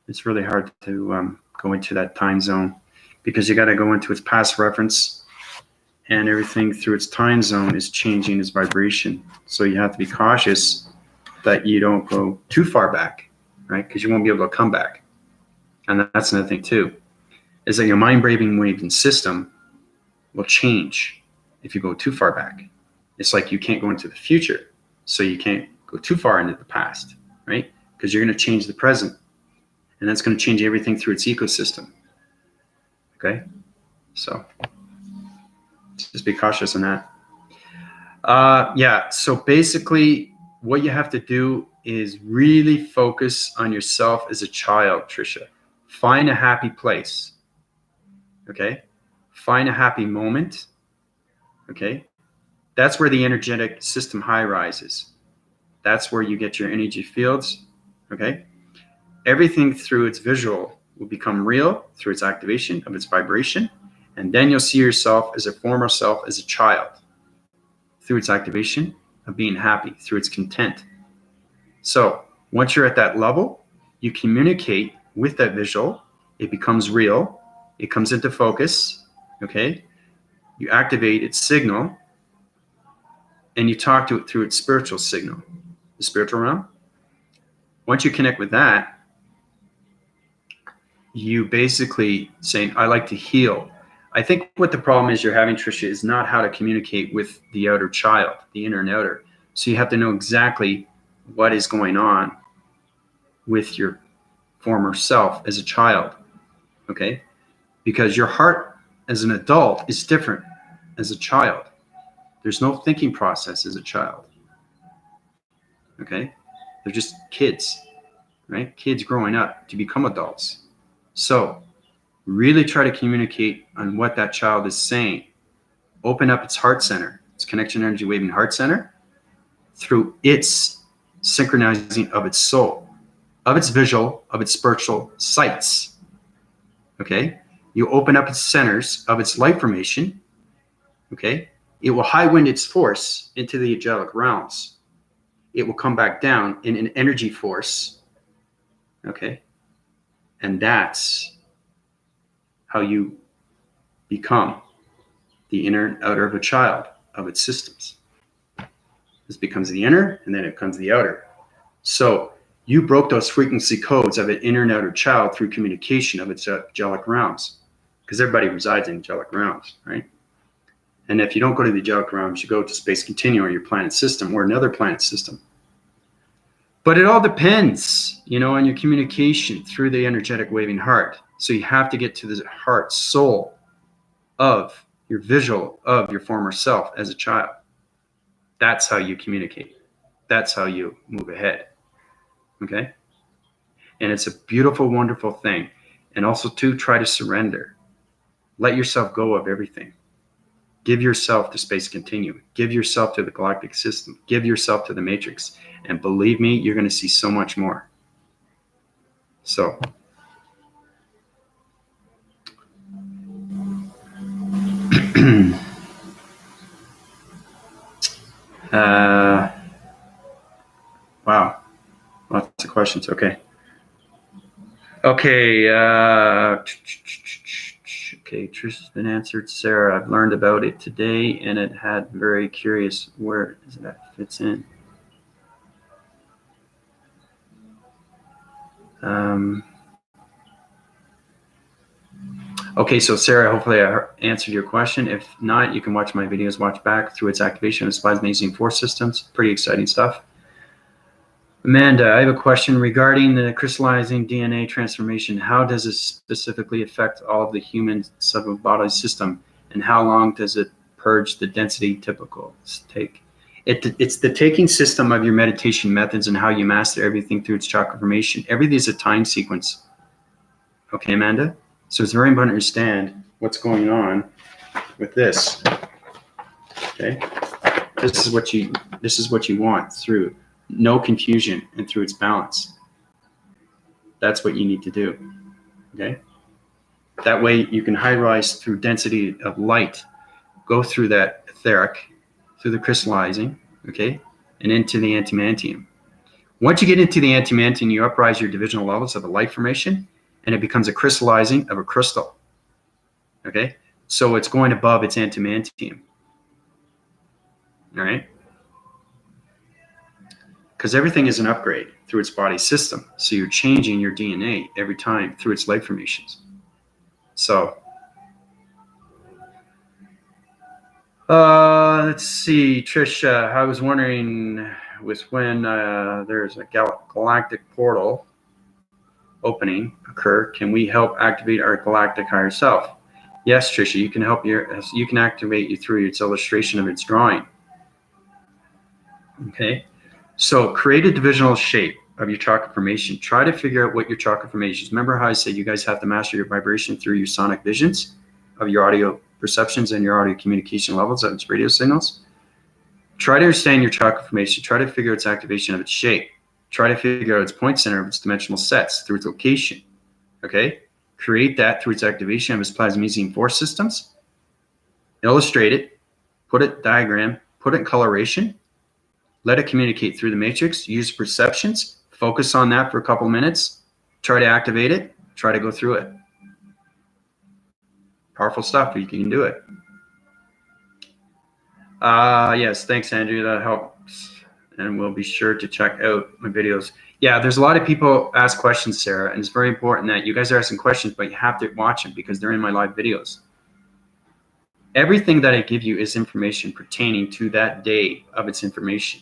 It's really hard to go into that time zone, because you got to go into its past reference, and everything through its time zone is changing its vibration. So you have to be cautious that you don't go too far back, right? Because you won't be able to come back. And that's another thing too, is that your mind-braving waving system will change if you go too far back. It's like you can't go into the future, so you can't go too far into the past, right? Because you're going to change the present, and that's going to change everything through its ecosystem. Okay, so just be cautious on that. Yeah, so basically what you have to do is really focus on yourself as a child, Trisha. Find a happy place, okay? Find a happy moment, okay? That's where the energetic system high rises. That's where you get your energy fields, okay? Everything through its visual will become real through its activation of its vibration, and then you'll see yourself as a former self as a child through its activation of being happy, through its content. So once you're at that level, you communicate with that visual, it becomes real, it comes into focus, okay? You activate its signal, and you talk to it through its spiritual signal, the spiritual realm. Once you connect with that, you basically saying, I like to heal. I think what the problem is you're having, Trisha, is not how to communicate with the outer child, the inner and outer. So you have to know exactly what is going on with your former self as a child, okay? Because your heart as an adult is different as a child. There's no thinking process as a child, okay? They're just kids, right? Kids growing up to become adults. So really try to communicate on what that child is saying. Open up its heart center, its connection energy waving heart center, through its synchronizing of its soul, of its visual, of its spiritual sights. Okay? You open up its centers of its light formation. Okay? It will high wind its force into the angelic realms. It will come back down in an energy force. Okay? And that's how you become the inner and outer of a child, of its systems. This becomes the inner, and then it becomes the outer. So you broke those frequency codes of an inner and outer child through communication of its angelic realms, because everybody resides in angelic realms, right? And if you don't go to the angelic realms, you go to space continuum or your planet system or another planet system. But it all depends, on your communication through the energetic waving heart. So you have to get to the heart soul of your visual of your former self as a child. That's how you communicate. That's how you move ahead. Okay? And it's a beautiful, wonderful thing. And also, too, try to surrender. Let yourself go of everything. Give yourself to space continuum. Give yourself to the galactic system. Give yourself to the matrix. And believe me, you're going to see so much more. So, wow. Lots of questions. Okay. Okay. Okay. Trish has been answered. Sarah, I've learned about it today, and it had very curious where that fits in. Okay, so Sarah, hopefully I answered your question. If not, you can watch my videos, watch back through its activation of plasmazine force systems. Pretty exciting stuff. Amanda, I have a question regarding the crystallizing DNA transformation. How does it specifically affect all of the human sub-body system, and how long does it purge the density typical take? It's the taking system of your meditation methods and how you master everything through its chakra formation. Everything is a time sequence. Okay, Amanda? So it's very important to understand what's going on with this. Okay? This is what you want through no confusion and through its balance. That's what you need to do. Okay? That way you can high rise through density of light, go through that etheric, through the crystallizing, okay, and into the antimantium. Once you get into the antimantium, you uprise your divisional levels of the light formation, and it becomes a crystallizing of a crystal. Okay? So it's going above its antimantium. All right? Because everything is an upgrade through its body system. So you're changing your DNA every time through its light formations. So, let's see, Trisha, I was wondering with when there's a galactic portal opening occur, can we help activate our galactic higher self? Yes, Trisha, you can activate you through its illustration of its drawing. Okay, so create a divisional shape of your chakra formation. Try to figure out what your chakra formation is. Remember how I said you guys have to master your vibration through your sonic visions of your audio perceptions and your audio communication levels of its radio signals? Try to understand your chakra formation. Try to figure out its activation of its shape. Try to figure out its point center of its dimensional sets through its location. Okay? Create that through its activation of its plasmazine force systems. Illustrate it. Put it diagram. Put it in coloration. Let it communicate through the matrix. Use perceptions. Focus on that for a couple minutes. Try to activate it. Try to go through it. Powerful stuff. You can do it. Yes, thanks, Andrew. That helps. And we'll be sure to check out my videos. Yeah, there's a lot of people ask questions, Sarah, and it's very important that you guys are asking questions, but you have to watch them because they're in my live videos. Everything that I give you is information pertaining to that day of its information.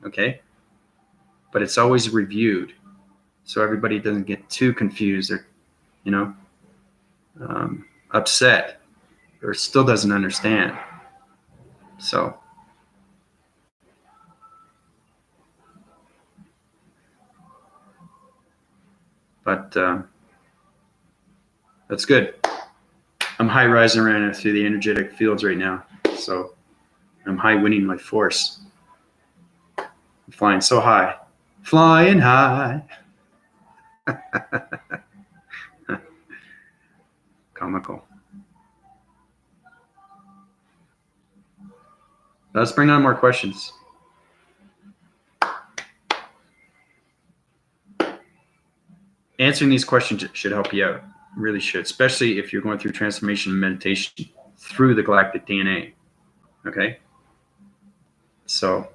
Okay? But it's always reviewed so everybody doesn't get too confused or, upset or still doesn't understand. So, but that's good. I'm high rising around through the energetic fields right now, so I'm high winning my force. I'm flying so high, flying high. Comical. Let's bring on more questions. Answering these questions should help you out. Really should, especially if you're going through transformation and meditation through the galactic DNA. Okay? So,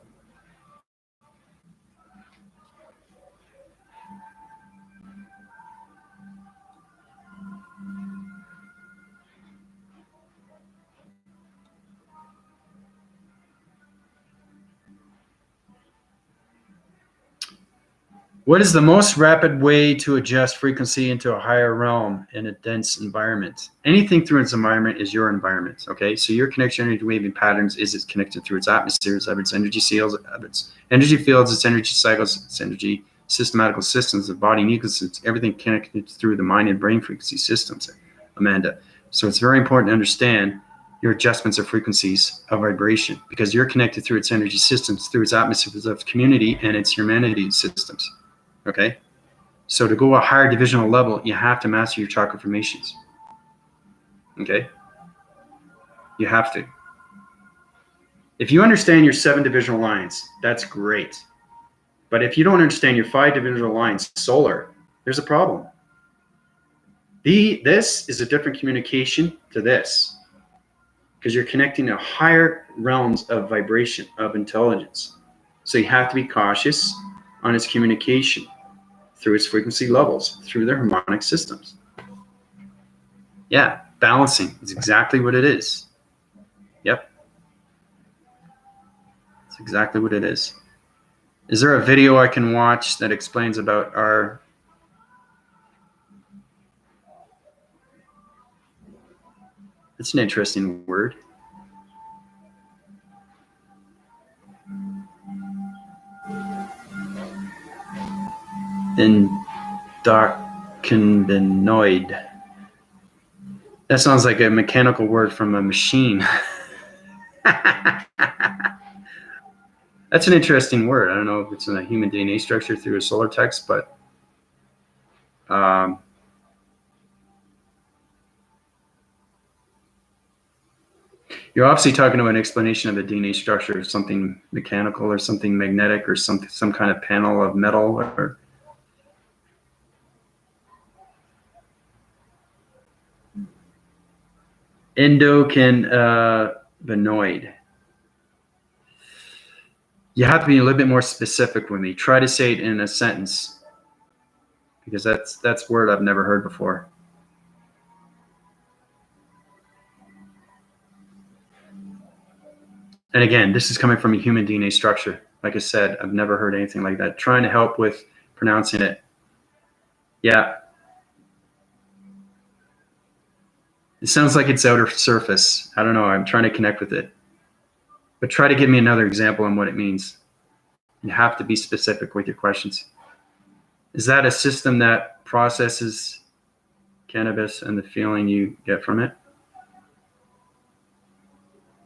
what is the most rapid way to adjust frequency into a higher realm in a dense environment? Anything through its environment is your environment, okay? So your connection energy waving patterns is it's connected through its atmospheres, of its energy fields, of its energy fields, its energy cycles, its energy systematical systems, the body nucleus, everything connected through the mind and brain frequency systems, Amanda. So it's very important to understand your adjustments of frequencies of vibration because you're connected through its energy systems, through its atmospheres of community and its humanity systems. Okay, so to go a higher divisional level, you have to master your chakra formations. Okay, you have to. If you understand your 7 divisional lines, that's great. But if you don't understand your 5 divisional lines, solar, there's a problem. This is a different communication to this because you're connecting to higher realms of vibration, of intelligence. So you have to be cautious on its communication through its frequency levels, through their harmonic systems. Yeah, balancing is exactly what it is. Yep. It's exactly what it is. Is there a video I can watch that explains about our... It's an interesting word. Endocannabinoid. That sounds like a mechanical word from a machine. That's an interesting word. I don't know if it's in a human DNA structure through a solar text, but you're obviously talking about an explanation of the DNA structure, something mechanical or something magnetic or some kind of panel of metal or... Endocannabinoid. You have to be a little bit more specific with me. Try to say it in a sentence because that's a word I've never heard before. And again, this is coming from a human DNA structure. Like I said, I've never heard anything like that. Trying to help with pronouncing it. Yeah. It sounds like it's outer surface. I don't know. I'm trying to connect with it. But try to give me another example on what it means. You have to be specific with your questions. Is that a system that processes cannabis and the feeling you get from it?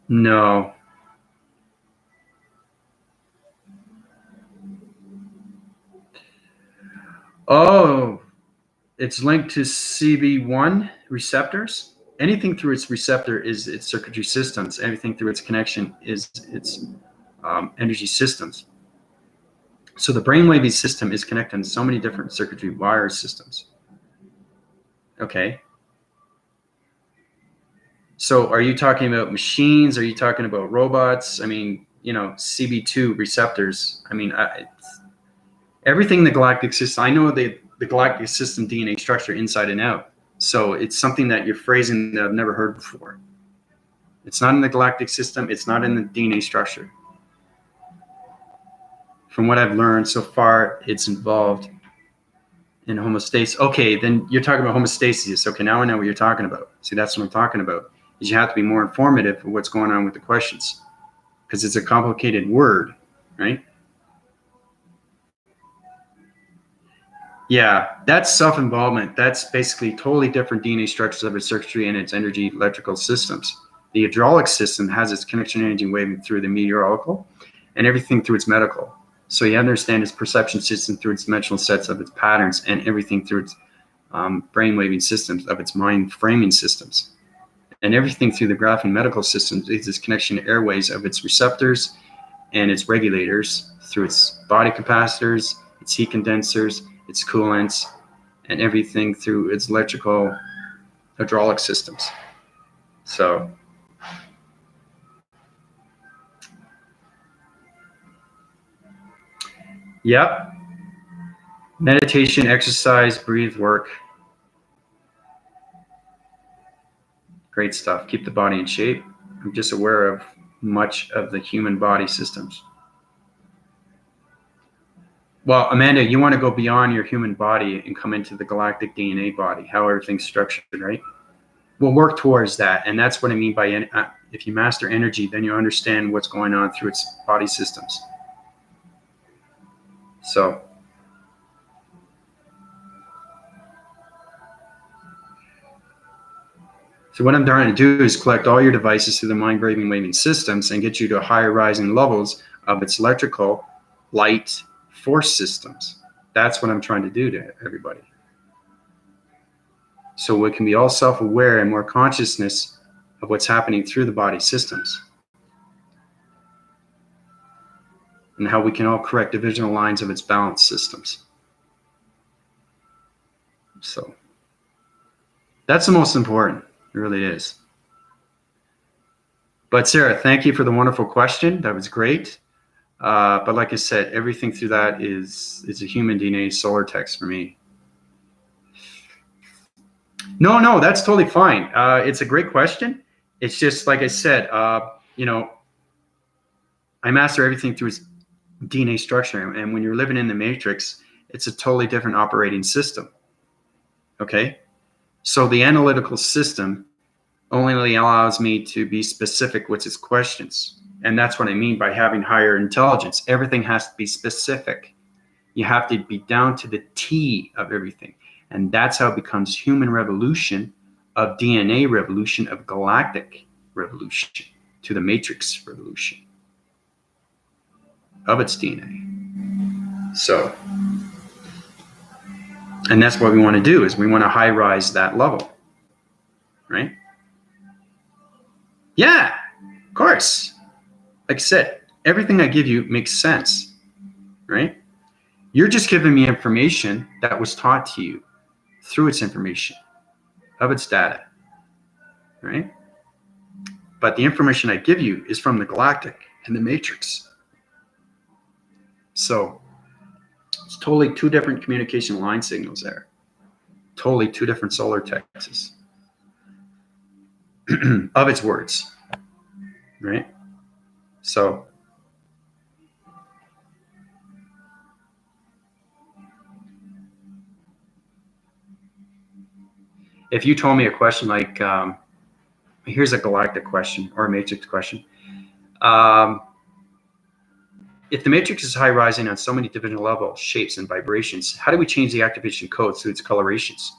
No. Oh, it's linked to CB1 receptors. Anything through its receptor is its circuitry systems. Everything through its connection is its energy systems. So the brainwave system is connected to so many different circuitry wire systems. Okay. So are you talking about machines? Are you talking about robots? I mean, you know, CB2 receptors. I mean, everything in the galactic system, I know the galactic system DNA structure inside and out. So it's something that you're phrasing that I've never heard before. It's not in the galactic system. It's not in the DNA structure. From what I've learned so far, it's involved in homeostasis. Okay, then you're talking about homeostasis. Okay, now I know what you're talking about. See, that's what I'm talking about. Is you have to be more informative of what's going on with the questions because it's a complicated word, right? Yeah, that's self-involvement. That's basically totally different DNA structures of its circuitry and its energy electrical systems. The hydraulic system has its connection energy waving through the meteorological and everything through its medical. So you understand its perception system through its dimensional sets of its patterns and everything through its brain waving systems of its mind framing systems. And everything through the graphene medical systems is its connection to airways of its receptors and its regulators through its body capacitors, its heat condensers, its coolants, and everything through its electrical hydraulic systems. So yep, meditation, exercise, breathe, work. Great stuff. Keep the body in shape. I'm just aware of much of the human body systems. Well, Amanda, you want to go beyond your human body and come into the galactic DNA body, how everything's structured, right? We'll work towards that. And that's what I mean by if you master energy, then you understand what's going on through its body systems. So what I'm trying to do is collect all your devices through the mind braving waving systems and get you to higher rising levels of its electrical light force systems. That's what I'm trying to do to everybody. So we can be all self-aware and more consciousness of what's happening through the body systems. And how we can all correct divisional lines of its balance systems. So that's the most important. It really is. But Sarah, thank you for the wonderful question. That was great. But like I said, everything through that is a human DNA solar text for me. No, that's totally fine. It's a great question. It's just like I said, I master everything through its DNA structure. And when you're living in the matrix, it's a totally different operating system. Okay? So the analytical system only allows me to be specific with its questions. And that's what I mean by having higher intelligence. Everything has to be specific. You have to be down to the T of everything. And that's how it becomes human revolution, of DNA revolution, of galactic revolution, to the matrix revolution of its DNA. So, and that's what we want to do, is we want to high rise that level, right? Yeah, of course. Like I said, everything I give you makes sense, right? You're just giving me information that was taught to you through its information of its data, right? But the information I give you is from the galactic and the matrix. So it's totally two different communication line signals there. Totally two different solar texts of its words, right? So if you told me a question like, here's a galactic question or a matrix question. If the matrix is high rising on so many divisional levels, shapes, and vibrations, how do we change the activation codes through its colorations?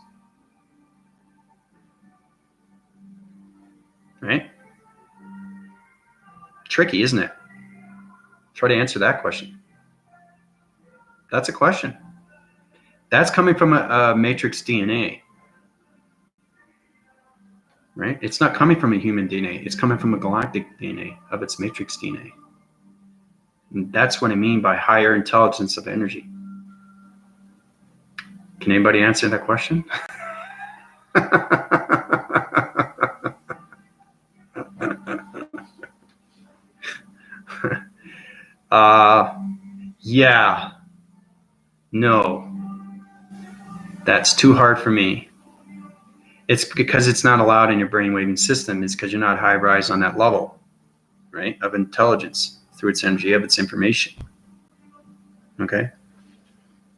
Right? Tricky, isn't it? Try to answer that question. That's a question. That's coming from a matrix DNA. Right? It's not coming from a human DNA. It's coming from a galactic DNA of its matrix DNA. And that's what I mean by higher intelligence of energy. Can anybody answer that question? Yeah. No. That's too hard for me. It's because it's not allowed in your brainwaving system. It's because you're not high rise on that level, right, of intelligence through its energy, of its information. Okay?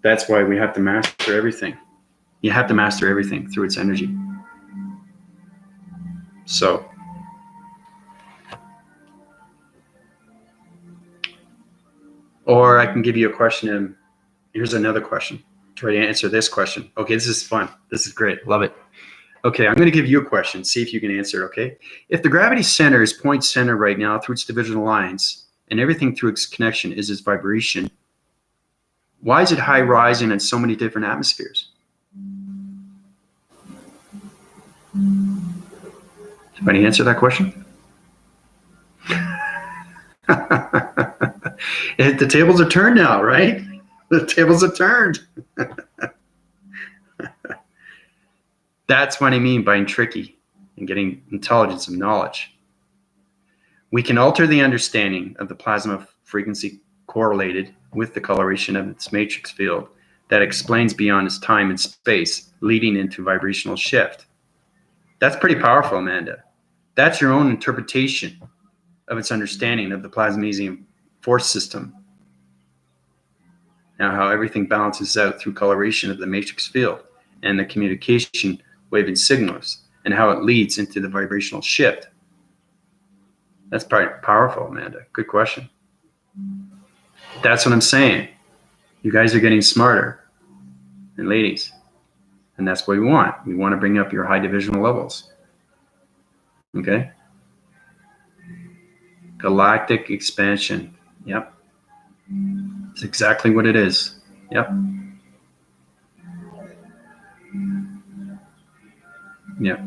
That's why we have to master everything. You have to master everything through its energy. So, or I can give you a question, and here's another question. try to answer this question. Okay, this is fun. This is great. Love it. Okay, I'm going to give you a question. See if you can answer it, okay? If the gravity center is point center right now through its divisional lines, and everything through its connection is its vibration, why is it high rising in so many different atmospheres? Somebody answer that question? The tables are turned now, right? The tables are turned. That's what I mean by tricky and getting intelligence of knowledge. We can alter the understanding of the plasma frequency correlated with the coloration of its matrix field that explains beyond its time and space, leading into vibrational shift. That's pretty powerful, Amanda. That's your own interpretation of its understanding of the plasmasium force system. Now, how everything balances out through coloration of the matrix field and the communication waving signals, and how it leads into the vibrational shift. That's probably powerful, Amanda. Good question. That's what I'm saying. You guys are getting smarter, and ladies, and that's what we want. We want to bring up your high divisional levels. Okay? Galactic expansion. Yep. It's exactly what it is. Yep. Yeah.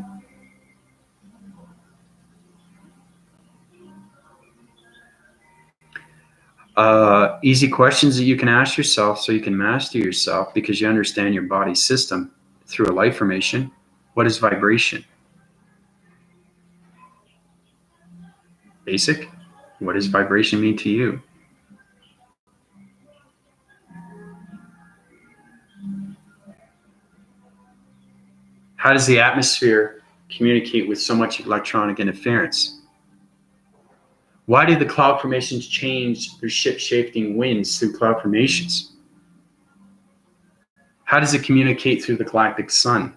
Easy questions that you can ask yourself so you can master yourself because you understand your body system through a life formation. What is vibration? Basic. What does vibration mean to you? How does the atmosphere communicate with so much electronic interference? Why do the cloud formations change their shape-shifting winds through cloud formations? How does it communicate through the galactic sun,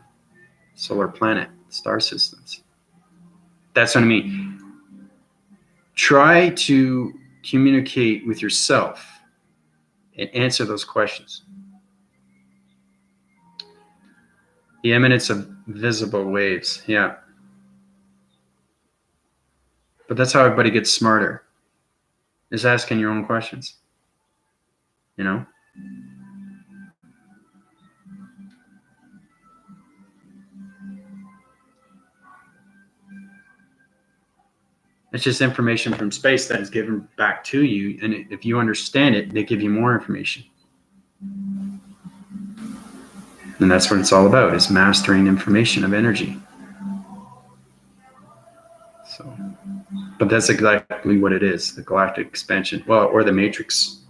solar planet, star systems? That's what I mean. Try to communicate with yourself and answer those questions. The eminence of visible waves, yeah. But that's how everybody gets smarter, is asking your own questions, you know? It's just information from space that is given back to you, and if you understand it, they give you more information. And that's what it's all about, is mastering information of energy. So, but that's exactly what it is, the galactic expansion, well, or the matrix.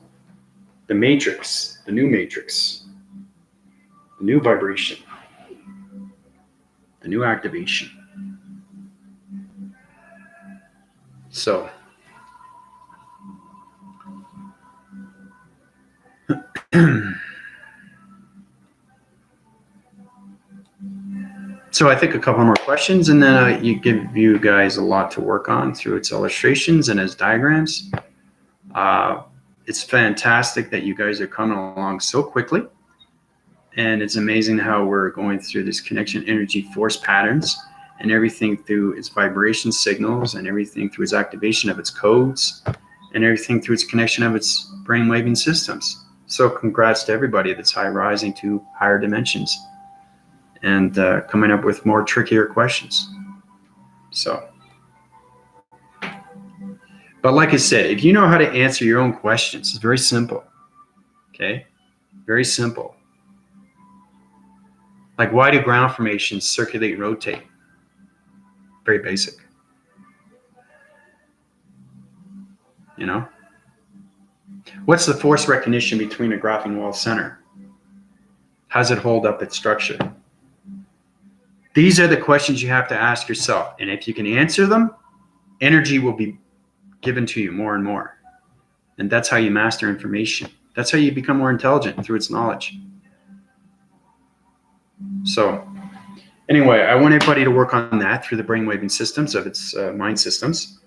The matrix, the new matrix, the new vibration, the new activation. So, so I think a couple more questions, and then you give you guys a lot to work on through its illustrations and its diagrams. It's fantastic that you guys are coming along so quickly, and it's amazing how we're going through this connection energy force patterns and everything through its vibration signals and everything through its activation of its codes and everything through its connection of its brainwaving systems. So congrats to everybody that's high rising to higher dimensions and coming up with more trickier questions. So, but like I said, if you know how to answer your own questions, it's very simple. Okay? Very simple. Like, why do ground formations circulate and rotate? Very basic. You know? What's the force recognition between a graphene wall center? How does it hold up its structure? These are the questions you have to ask yourself. And if you can answer them, energy will be given to you more and more. And that's how you master information. That's how you become more intelligent, through its knowledge. So anyway, I want everybody to work on that through the brainwaving systems of its mind systems,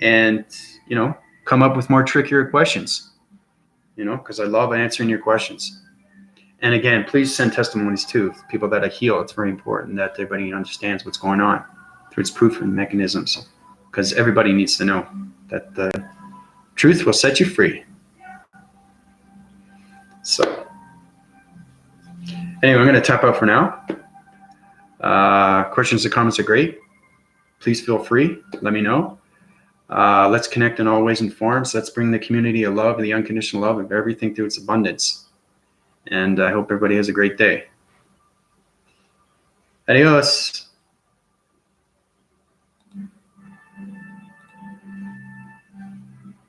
and, you know, come up with more trickier questions, you know, because I love answering your questions. And again, please send testimonies too. People that are healed. It's very important that everybody understands what's going on through its proof and mechanisms, because everybody needs to know that the truth will set you free. So anyway, I'm going to tap out for now. Questions or comments are great. Please feel free. Let me know. Let's connect in all ways and forms. Let's bring the community of love and the unconditional love of everything through its abundance. And I hope everybody has a great day. Adios.